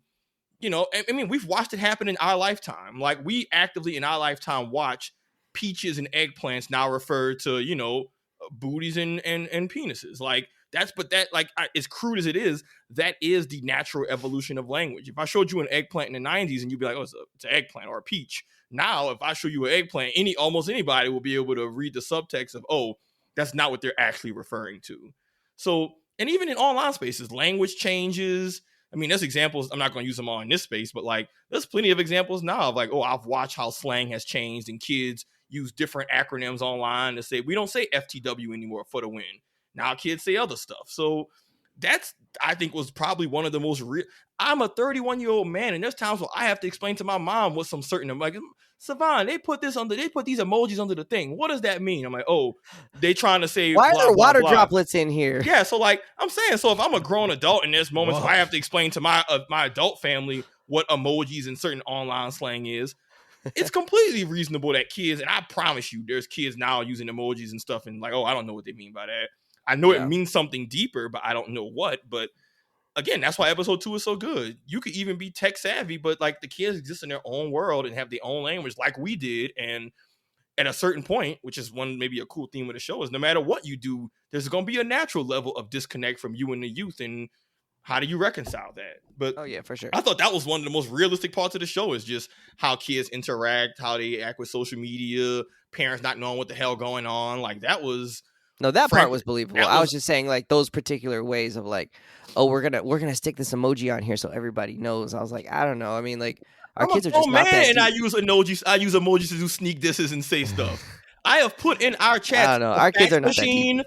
You know, I mean, we've watched it happen in our lifetime. Like, we actively in our lifetime watch peaches and eggplants now refer to, you know, booties and penises. Like, as crude as it is, that is the natural evolution of language. If I showed you an eggplant in the 90s and you'd be like, oh, it's an eggplant or a peach. Now, if I show you an eggplant, almost anybody will be able to read the subtext of, oh, that's not what they're actually referring to. So, and even in online spaces, language changes. I mean, there's examples. I'm not going to use them all in this space, but like, there's plenty of examples now of like, oh, I've watched how slang has changed and kids use different acronyms online to say, we don't say FTW anymore, for the win. Now kids say other stuff. So that's, I think, was probably one of the most real. I'm a 31-year-old man, and there's times where I have to explain to my mom what some certain, I'm like, Savon, they put these emojis under the thing. What does that mean? I'm like, oh, they trying to say, why blah, are there blah, water blah. droplets in here? Yeah, so like I'm saying, so if I'm a grown adult in this moment, so I have to explain to my adult family what emojis and certain online slang is. It's completely reasonable that kids, and I promise you, there's kids now using emojis and stuff, and like, oh, I don't know what they mean by that. I know it means something deeper, but I don't know what. But again, that's why episode 2 is so good. You could even be tech savvy, but like the kids exist in their own world and have their own language like we did. And at a certain point, which is maybe a cool theme of the show, is no matter what you do, there's going to be a natural level of disconnect from you and the youth. And how do you reconcile that? But oh yeah, for sure. I thought that was one of the most realistic parts of the show, is just how kids interact, how they act with social media, parents not knowing what the hell going on. Like that was... No, that part was believable. I was just saying, like, those particular ways of like, oh, we're gonna stick this emoji on here so everybody knows. I was like, I don't know. I mean, like, our kids are just not that deep. And I use emojis to do sneak disses and say stuff. I have put in our chat. I don't know. Our kids are not that deep.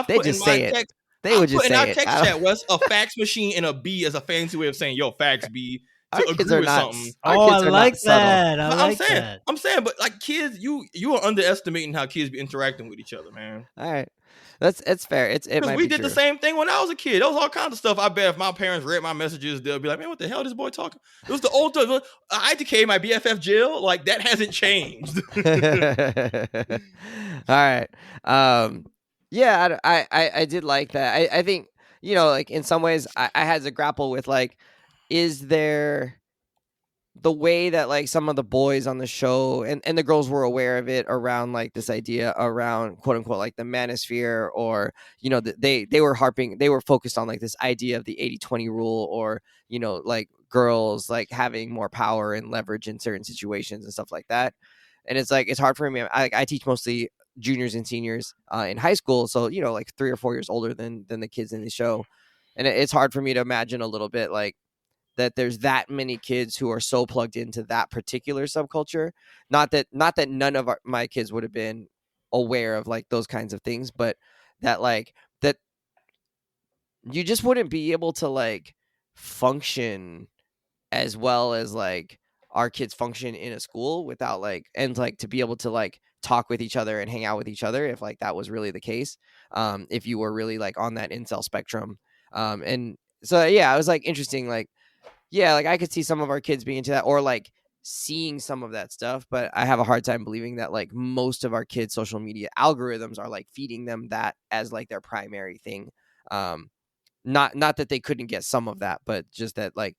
They just say it. They would just say it. In our text chat, Wes, a fax machine and a B as a fancy way of saying, yo, fax B. To agree with something. Oh, I like that. I'm saying, but like kids, you are underestimating how kids be interacting with each other, man. All right, it's fair. It might we be did true. the same thing when I was a kid. There was all kinds of stuff. I bet if my parents read my messages, they'll be like, "Man, what the hell is this boy talking?" It was the old IDK, my BFF Jill. Like that hasn't changed. All right. Yeah, I did like that. I think, you know, like in some ways I had to grapple with like, is there the way that like some of the boys on the show and the girls were aware of it around like this idea around quote unquote like the manosphere, or, you know, they were focused on like this idea of the 80-20 rule, or, you know, like girls like having more power and leverage in certain situations and stuff like that. And it's like, it's hard for me. I teach mostly juniors and seniors in high school. So, you know, like 3 or 4 years older than the kids in the show. And it's hard for me to imagine a little bit like that there's that many kids who are so plugged into that particular subculture. Not that none of my kids would have been aware of like those kinds of things, but that like that you just wouldn't be able to like function as well as like our kids function in a school without like, and like to be able to like talk with each other and hang out with each other if like that was really the case, if you were really like on that incel spectrum. And so yeah, it was like interesting, like yeah, like I could see some of our kids being into that, or like seeing some of that stuff, but I have a hard time believing that like most of our kids' social media algorithms are like feeding them that as like their primary thing. Not that they couldn't get some of that, but just that like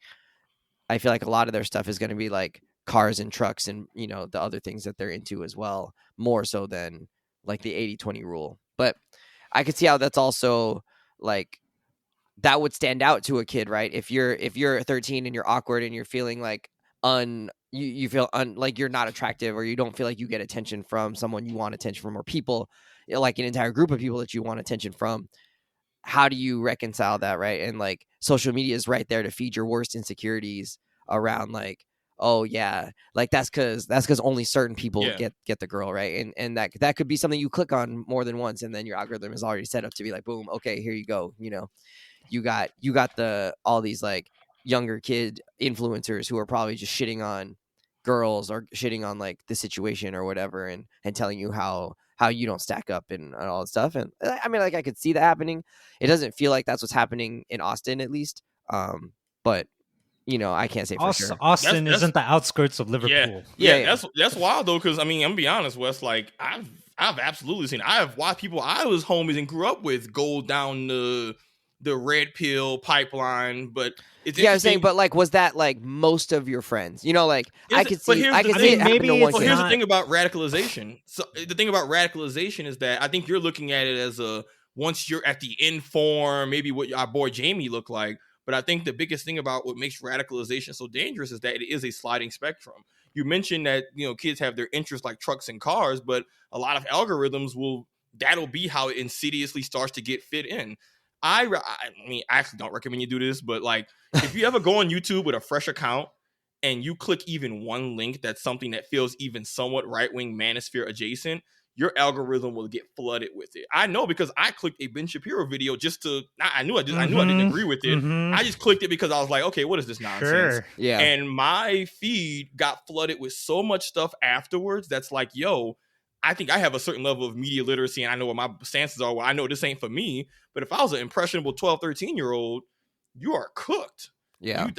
I feel like a lot of their stuff is going to be like cars and trucks and, you know, the other things that they're into as well, more so than like the 80-20 rule. But I could see how that's also like that would stand out to a kid, right? If you're 13 and you're awkward and you're feeling like you feel like you're not attractive, or you don't feel like you get attention from someone you want attention from, or people, you know, like an entire group of people that you want attention from. How do you reconcile that, right? And like social media is right there to feed your worst insecurities around like, oh yeah, like that's because only certain people get the girl, right? And that could be something you click on more than once, and then your algorithm is already set up to be like, boom, okay, here you go. You know, you got all these like younger kid influencers who are probably just shitting on girls or shitting on like the situation or whatever, and telling you how you don't stack up and all that stuff. And I mean, like I could see that happening. It doesn't feel like that's what's happening in Austin, at least. But you know, I can't say for sure. Austin isn't the outskirts of Liverpool. Yeah. That's wild though, because I mean, I'm gonna be honest, Wes. Like I've absolutely seen. I have watched people I was homies and grew up with go down the red pill pipeline, but it's I was saying, but like, was that like most of your friends? You know, like I could see it happen to one kid. Here's the thing about radicalization. So the thing about radicalization is that I think you're looking at it as once you're at the end form, maybe what our boy Jamie looked like. But I think the biggest thing about what makes radicalization so dangerous is that it is a sliding spectrum. You mentioned that, kids have their interests like trucks and cars, but a lot of algorithms that'll be how it insidiously starts to get fit in. I mean, I actually don't recommend you do this, but like, if you ever go on YouTube with a fresh account and you click even one link that's something that feels even somewhat right-wing manosphere adjacent, your algorithm will get flooded with it. I know, because I clicked a Ben Shapiro video I knew I didn't agree with it. I just clicked it because I was like, okay, what is this nonsense? Sure. Yeah. And my feed got flooded with so much stuff afterwards that's like, yo, I think I have a certain level of media literacy and I know what my stances are. Well, I know this ain't for me. But if I was an impressionable 12, 13-year-old, you are cooked. Yeah.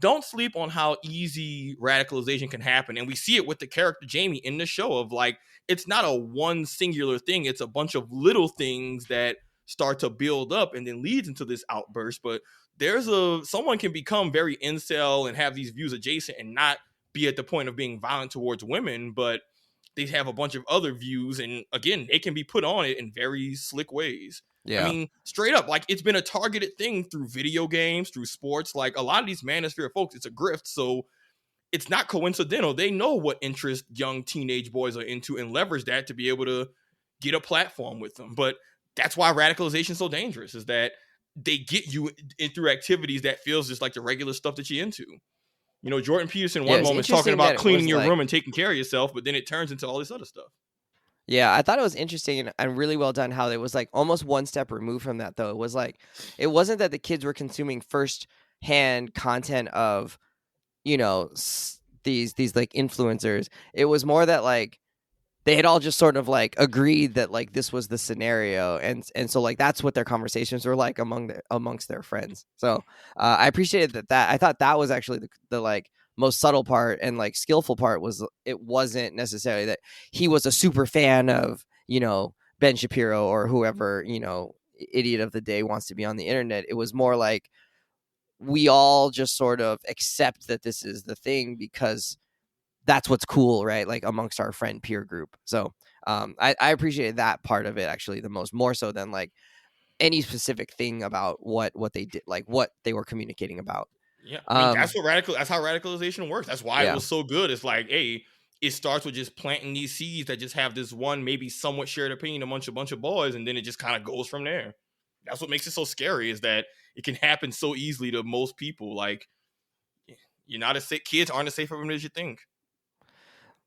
Don't sleep on how easy radicalization can happen. And we see it with the character Jamie in the show of like, it's not a one singular thing. It's a bunch of little things that start to build up and then leads into this outburst. But someone can become very incel and have these views adjacent and not be at the point of being violent towards women, but they have a bunch of other views. And again, they can be put on it in very slick ways. Yeah. I mean, straight up, like, it's been a targeted thing through video games, through sports. Like, a lot of these manosphere folks, it's a grift. So it's not coincidental. They know what interest young teenage boys are into and leverage that to be able to get a platform with them. But that's why radicalization is so dangerous, is that they get you in through activities that feels just like the regular stuff that you're into. Jordan Peterson one moment talking about cleaning your room and taking care of yourself, but then it turns into all this other stuff. Yeah, I thought it was interesting and really well done how it was like almost one step removed from that, though. It was like, it wasn't that the kids were consuming first-hand content of, these like influencers. It was more that like they had all just sort of like agreed that like this was the scenario, and so like that's what their conversations were like amongst their friends. So I appreciated that. I thought that was actually the like most subtle part and like skillful part was it wasn't necessarily that he was a super fan of Ben Shapiro or whoever idiot of the day wants to be on the internet. It was more like we all just sort of accept that this is the thing because that's what's cool, right? Like amongst our friend peer group. So I appreciated that part of it actually the most, more so than like any specific thing about what they did, like what they were communicating about. Yeah, I mean, that's how radicalization works. That's why it was so good. It's like, hey, it starts with just planting these seeds that just have this one, maybe somewhat shared opinion amongst a bunch of boys, and then it just kind of goes from there. That's what makes it so scary, is that it can happen so easily to most people. Like, you're not kids aren't as safe of them as you think.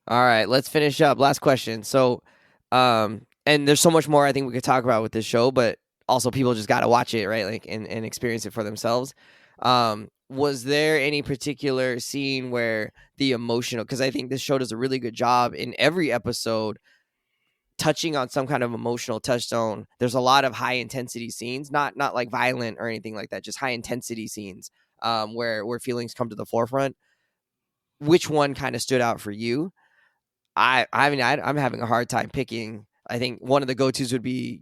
All right, let's finish up. Last question. So, and there's so much more I think we could talk about with this show, but also people just got to watch it, right? Like, and experience it for themselves. Was there any particular scene where the emotional, because I think this show does a really good job in every episode touching on some kind of emotional touchstone. There's a lot of high intensity scenes, not like violent or anything like that, just high intensity scenes where feelings come to the forefront. Which one kind of stood out for you? I'm having a hard time picking. I think one of the go-tos would be,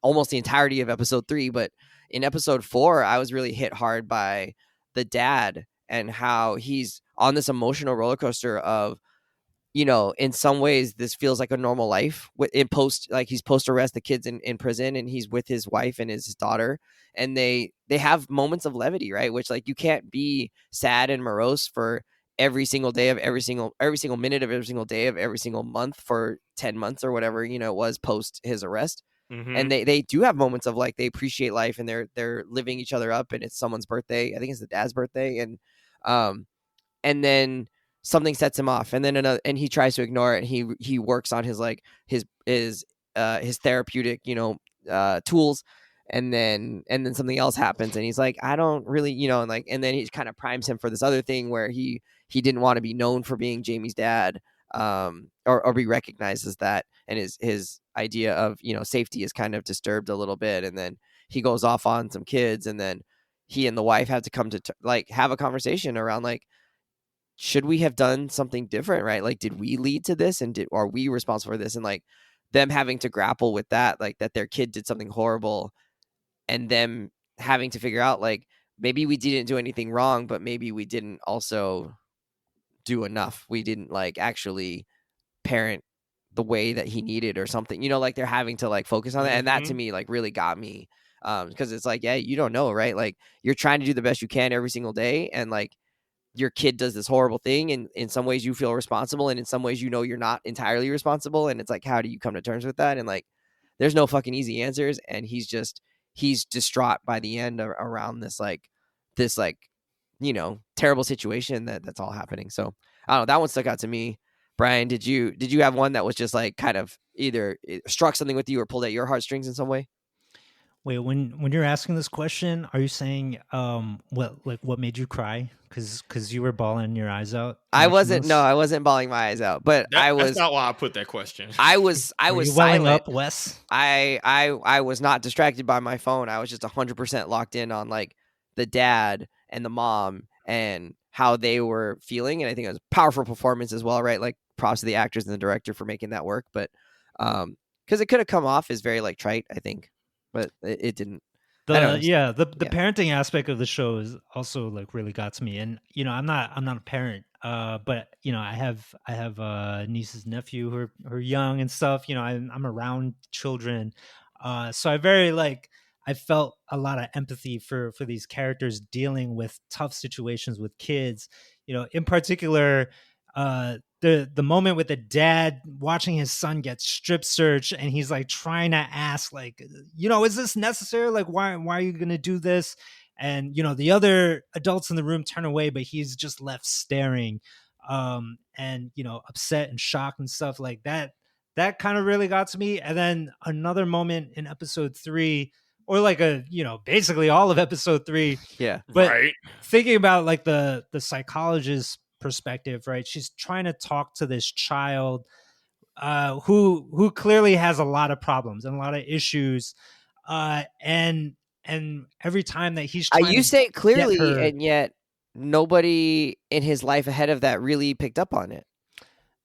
almost the entirety of episode 3, but in episode 4, I was really hit hard by the dad and how he's on this emotional roller coaster of, in some ways this feels like a normal life he's post arrest, the kid's in prison and he's with his wife and his daughter, and they have moments of levity, right? Which like you can't be sad and morose for every single day of every single minute of every single day of every single month for 10 months or whatever, it was post his arrest. Mm-hmm. And they do have moments of like they appreciate life and they're living each other up, and it's someone's birthday. I think it's the dad's birthday, and then something sets him off, and then and he tries to ignore it. And he works on his like his therapeutic tools, and then something else happens, and he's like, I don't really and then he kind of primes him for this other thing where he didn't want to be known for being Jamie's dad, or be recognized as that, and his idea of safety is kind of disturbed a little bit, and then he goes off on some kids, and then he and the wife have to come to like have a conversation around like, should we have done something different, right? Like, did we lead to this, and are we responsible for this? And like them having to grapple with that, like that their kid did something horrible, and them having to figure out like maybe we didn't do anything wrong, but maybe we didn't also do enough. We didn't like actually parent the way that he needed or something, like they're having to like focus on that. And that to me like really got me, because it's like, yeah, you don't know, right? Like you're trying to do the best you can every single day, and like your kid does this horrible thing, and in some ways you feel responsible, and in some ways you're not entirely responsible, and it's like, how do you come to terms with that? And like there's no fucking easy answers, and he's distraught by the end around this terrible situation that's all happening. So I don't know, that one stuck out to me. Brian, did you have one that was just like kind of either it struck something with you or pulled at your heartstrings in some way? Wait, when you're asking this question, are you saying what made you cry? Because you were bawling your eyes out. I wasn't bawling my eyes out, but that's not why I put that question. I was you silent. Welling up, Wes? I was not distracted by my phone. I was just 100% locked in on like the dad and the mom and how they were feeling, and I think it was a powerful performance as well, right? Like props to the actors and the director for making that work, but because it could have come off as very like trite, I think, but it didn't. The parenting aspect of the show is also like really got to me, and I'm not a parent, but I have nieces, nephew who are young and stuff. I'm around children, so I felt a lot of empathy for these characters dealing with tough situations with kids. In particular, the moment with the dad watching his son get strip searched, and he's like trying to ask, like, is this necessary? Like, why are you going to do this? And, the other adults in the room turn away, but he's just left staring, and, upset and shocked and stuff like that. That kind of really got to me. And then another moment in episode 3, or like basically all of episode 3. Yeah. But right. Thinking about like the psychologist's perspective, right? She's trying to talk to this child who clearly has a lot of problems and a lot of issues. And every time that he's trying you say clearly, and yet nobody in his life ahead of that really picked up on it.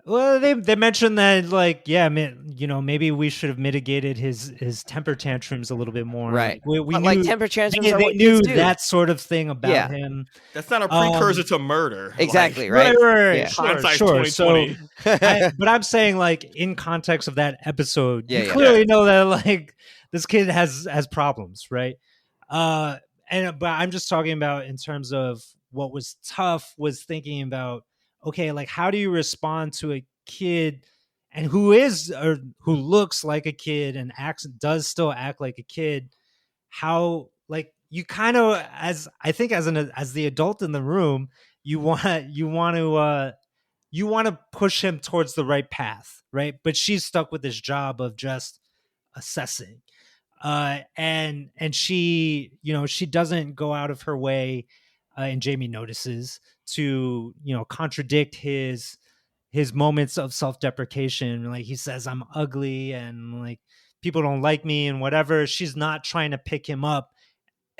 Well, they mentioned that, like, yeah, maybe we should have mitigated his temper tantrums a little bit more. Right. We knew, like temper tantrums. They knew that sort of thing about him. That's not a precursor to murder. Exactly. Right. Yeah. Sure. So, but I'm saying, like, in context of that episode, you clearly know that, like, this kid has problems, right? But I'm just talking about in terms of what was tough was thinking about, okay, like, how do you respond to a kid and who looks like a kid and does still act like a kid? How, like, you kind of, as the adult in the room, you want to push him towards the right path, right? But she's stuck with this job of just assessing, and she doesn't go out of her way, and Jamie notices, to contradict his moments of self-deprecation. Like, he says, I'm ugly and like people don't like me and whatever. She's not trying to pick him up,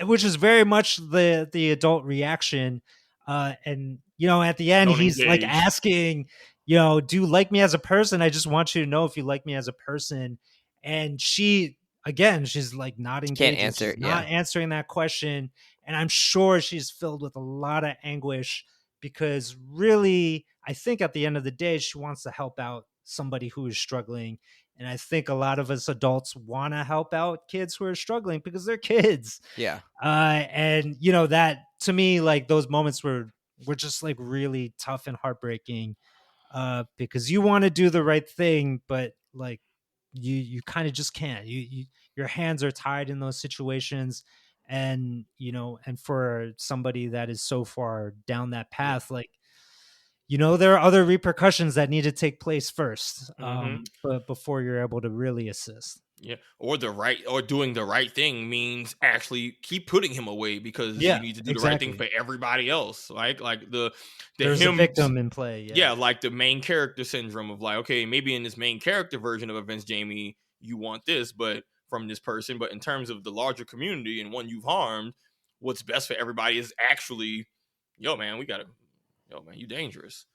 which is very much the adult reaction. And at the end, he's like asking, do you like me as a person? I just want you to know if you like me as a person. And she's like not engaging. Can't answer. Not answering that question. And I'm sure she's filled with a lot of anguish, because really, I think at the end of the day, she wants to help out somebody who is struggling. And I think a lot of us adults want to help out kids who are struggling because they're kids. Yeah. And that, to me, like, those moments were just like really tough and heartbreaking, because you want to do the right thing, but like you kind of just can't. Your hands are tied in those situations. And and for somebody that is so far down that path, like, there are other repercussions that need to take place first, but before you're able to really assist. Yeah, or doing the right thing means actually keep putting him away, because you need to do the right thing for everybody else. Like there's a victim in play. Yeah, like the main character syndrome of like, okay, maybe in this main character version of events, Jamie, you want this, but from this person, but in terms of the larger community and one you've harmed, what's best for everybody is actually, man, you dangerous.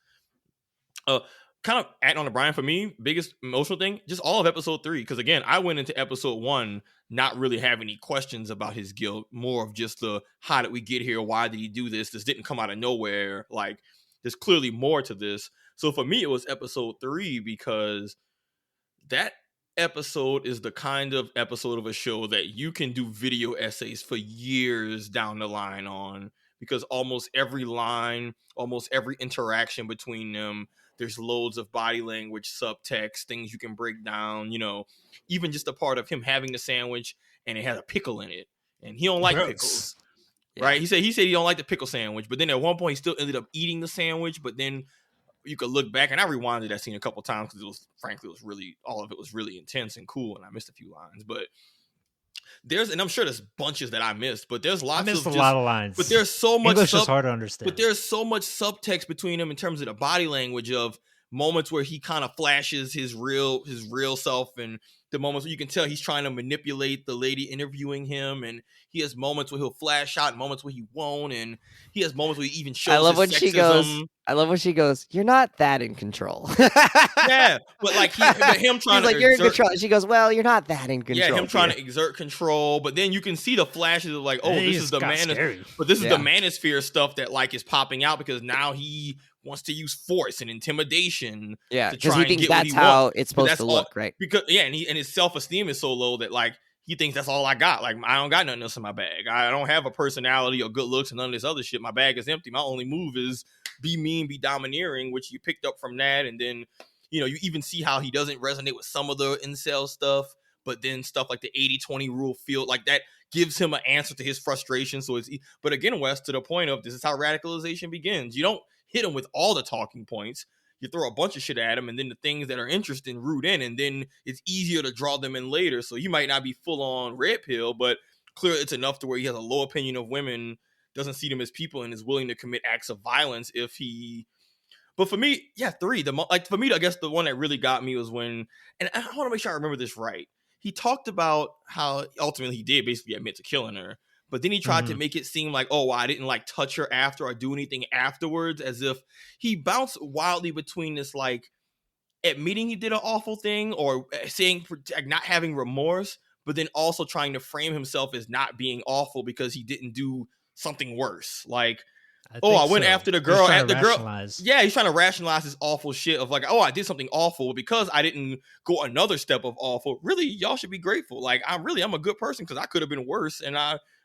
Kind of acting on the Brian, for me, biggest emotional thing, just all of episode 3. Because again, I went into episode 1 not really having any questions about his guilt, more of just the, how did we get here? Why did he do this? This didn't come out of nowhere. Like, there's clearly more to this. So for me, it was episode 3, because that episode is the kind of episode of a show that you can do video essays for years down the line on, because almost every line, almost every interaction between them, there's loads of body language, subtext, things you can break down, even just a part of him having the sandwich and it had a pickle in it and he don't like pickles. Yeah. Right? He said he don't like the pickle sandwich, but then at one point he still ended up eating the sandwich, but then you could look back, and I rewinded that scene a couple times because all of it was really intense and cool, and I missed a few lines. But and I'm sure there's bunches that I missed, but there's lots a lot of lines. But there's so much English is hard to understand. But there's so much subtext between them in terms of the body language of moments where he kind of flashes his real self, and the moments where you can tell he's trying to manipulate the lady interviewing him, and he has moments where he'll flash out, and moments where he won't, and he has moments where he even shows. I love when she goes, "You're not that in control." Yeah, but like him trying to "You're in control." She goes, "Well, you're not that in control." Yeah, him trying to exert control, but then you can see the flashes of like, oh, this is the the manosphere stuff that like is popping out because now he wants to use force and intimidation. Yeah, because he thinks that's how it's supposed to look, right? Because and his self-esteem is so low that like he thinks that's all I got. Like I don't got nothing else in my bag. I don't have a personality or good looks and none of this other shit. My bag is empty. My only move is be mean, be domineering, which you picked up from that. And then you even see how he doesn't resonate with some of the incel stuff, but then stuff like the 80-20 rule feel like that gives him an answer to his frustration. So but again, Wes, to the point of this is how radicalization begins. You don't hit him with all the talking points. You throw a bunch of shit at him, and then the things that are interesting root in, and then it's easier to draw them in later. So he might not be full on red pill, but clearly it's enough to where he has a low opinion of women, doesn't see them as people, and is willing to commit acts of violence if he. But for me, 3. For me, I guess the one that really got me was when, and I want to make sure I remember this right. He talked about how ultimately he did basically admit to killing her. But then he tried to make it seem like, oh, I didn't like touch her after or do anything afterwards, as if he bounced wildly between this like admitting he did an awful thing or saying not having remorse, but then also trying to frame himself as not being awful because he didn't do something worse. Like, I went after the girl. Yeah, he's trying to rationalize this awful shit of like, I did something awful because I didn't go another step of awful. Really, y'all should be grateful. Like, I'm a good person because I could have been worse, and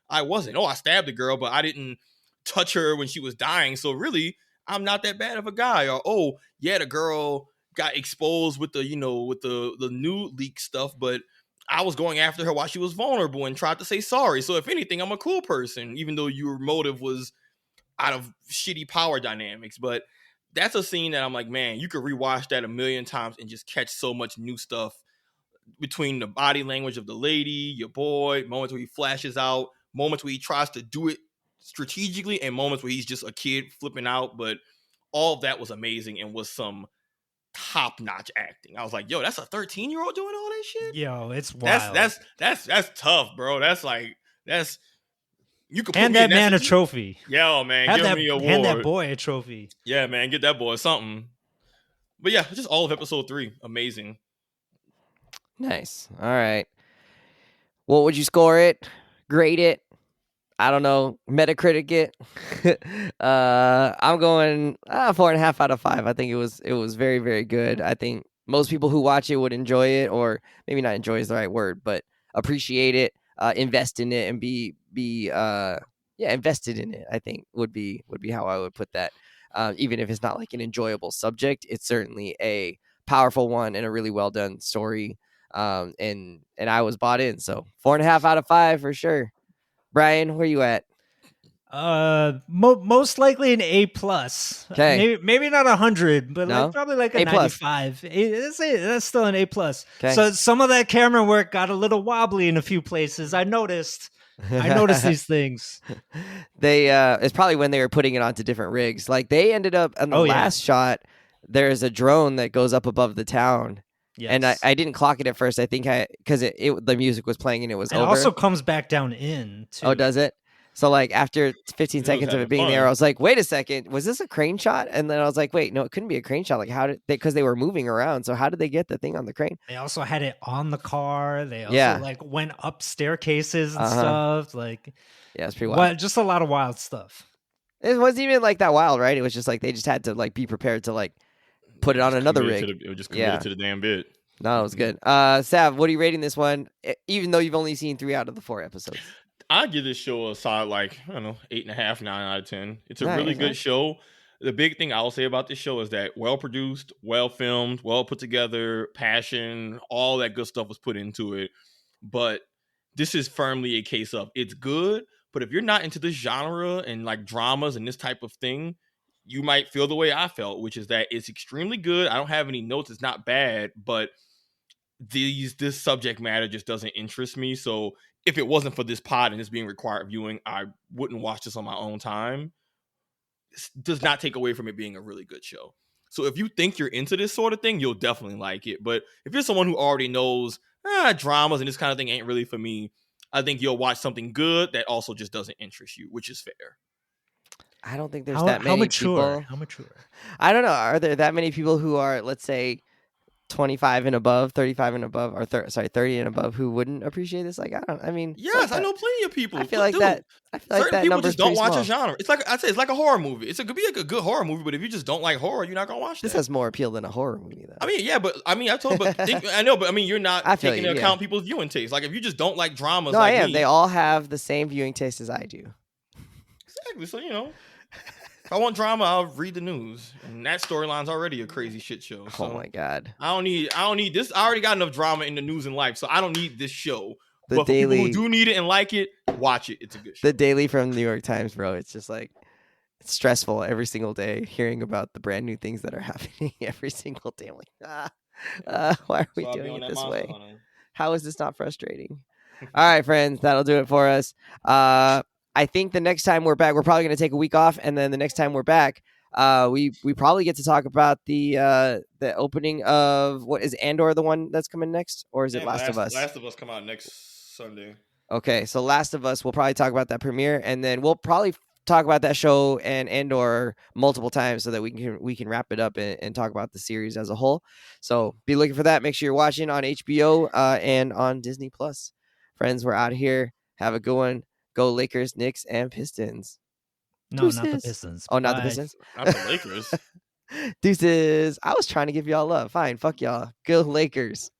I wasn't. I stabbed the girl, but I didn't touch her when she was dying. So really, I'm not that bad of a guy. Or, the girl got exposed with the new leak stuff, but I was going after her while she was vulnerable and tried to say sorry. So if anything, I'm a cool person, even though your motive was out of shitty power dynamics. But that's a scene that I'm like, man, you could rewatch that a million times and just catch so much new stuff between the body language of the lady, your boy, moments where he flashes out, moments where he tries to do it strategically, and moments where he's just a kid flipping out. But all of that was amazing and was some top-notch acting. I was like, yo, that's a 13-year-old doing all that shit? Yo, it's wild. That's tough, bro. That's you could hand that man a trophy. Yo, man, give me a award. Hand that boy a trophy. Yeah, man, get that boy something. But yeah, just all of episode 3, amazing. Nice. All right. What would you score it? Grade it? I don't know. Metacritic it? I'm going 4.5 out of 5. I think it was very, very good. I think most people who watch it would enjoy it, or maybe not enjoy is the right word, but appreciate it, invest in it, and be invested in it. I think would be how I would put that. Even if it's not like an enjoyable subject, it's certainly a powerful one and a really well done story. And I was bought in, so 4.5 out of 5 for sure. Brian, where you at? Most likely an A+. Okay, maybe not 100, but no? probably like a 95. That's still an A+. Okay. So some of that camera work got a little wobbly in a few places. I noticed these things. It's probably when they were putting it onto different rigs. Like they ended up on the last shot. There's a drone that goes up above the town. Yes. And I didn't clock it at first. I think because the music was playing and it was over. It also comes back down in too. Oh, does it? So like after 15 seconds of it being there, I was like, wait a second, was this a crane shot? And then I was like, wait, no, it couldn't be a crane shot. Like how did because they were moving around. So how did they get the thing on the crane? They also had it on the car. They also like went up staircases and stuff. Like it's pretty wild. Just a lot of wild stuff. It wasn't even like that wild, right? It was just like they just had to like be prepared to like put it on another rig. It was just committed to the damn bit. No, it was good. Sav, what are you rating this one? Even though you've only seen 3 out of the 4 episodes. I give this show a solid, like, I don't know, 8.5, 9 out of 10. It's a Nice, really good nice. show. The big thing I'll say about this show is that well produced, well filmed, well put together, passion, all that good stuff was put into it. But this is firmly a case of it's good, but if you're not into this genre and like dramas and this type of thing, you might feel the way I felt, which is that it's extremely good. I don't have any notes. It's not bad, but this subject matter just doesn't interest me. So if it wasn't for this pod and this being required viewing, I wouldn't watch this on my own time. This does not take away from it being a really good show. So if you think you're into this sort of thing, you'll definitely like it. But if you're someone who already knows dramas and this kind of thing ain't really for me, I think you'll watch something good that also just doesn't interest you, which is fair. I don't think there's that many people. How mature? I don't know. Are there that many people who are, let's say, 25 and above, 35 and above, or 30 and above who wouldn't appreciate this? Like, yes, I know plenty of people. I feel like that people just don't watch small. a genre. It's like I'd say, it's like a horror movie. It could be like a good horror movie, but if you just don't like horror, you're not gonna watch this. This has more appeal than a horror movie, though. You're not taking into account people's viewing taste. Like if you just don't like dramas, no, like I am. Me, they all have the same viewing taste as I do. Exactly. So if I want drama, I'll read the news, and that storyline's already a crazy shit show. So oh my god! I don't need this. I already got enough drama in the news and life, so I don't need this show. The but Daily, for people who do need it and like it, watch it. It's a good show. The Daily from the New York Times, bro. It's just like it's stressful every single day hearing about the brand new things that are happening every single day. I'm like, why are we doing it this way? How is this not frustrating? All right, friends, that'll do it for us. I think the next time we're back, we're probably going to take a week off, and then the next time we're back, we probably get to talk about the opening of what is Andor, the one that's coming next, or is it Last of Us? Last of Us come out next Sunday. Okay, so Last of Us, we'll probably talk about that premiere, and then we'll probably talk about that show and Andor multiple times so that we can wrap it up and talk about the series as a whole. So be looking for that. Make sure you're watching on HBO and on Disney Plus. Friends, we're out of here. Have a good one. Go Lakers, Knicks, and Pistons. No, Deuces. not the Pistons. Oh, not the Pistons? Not the Lakers. Deuces. I was trying to give y'all love. Fine. Fuck y'all. Go Lakers.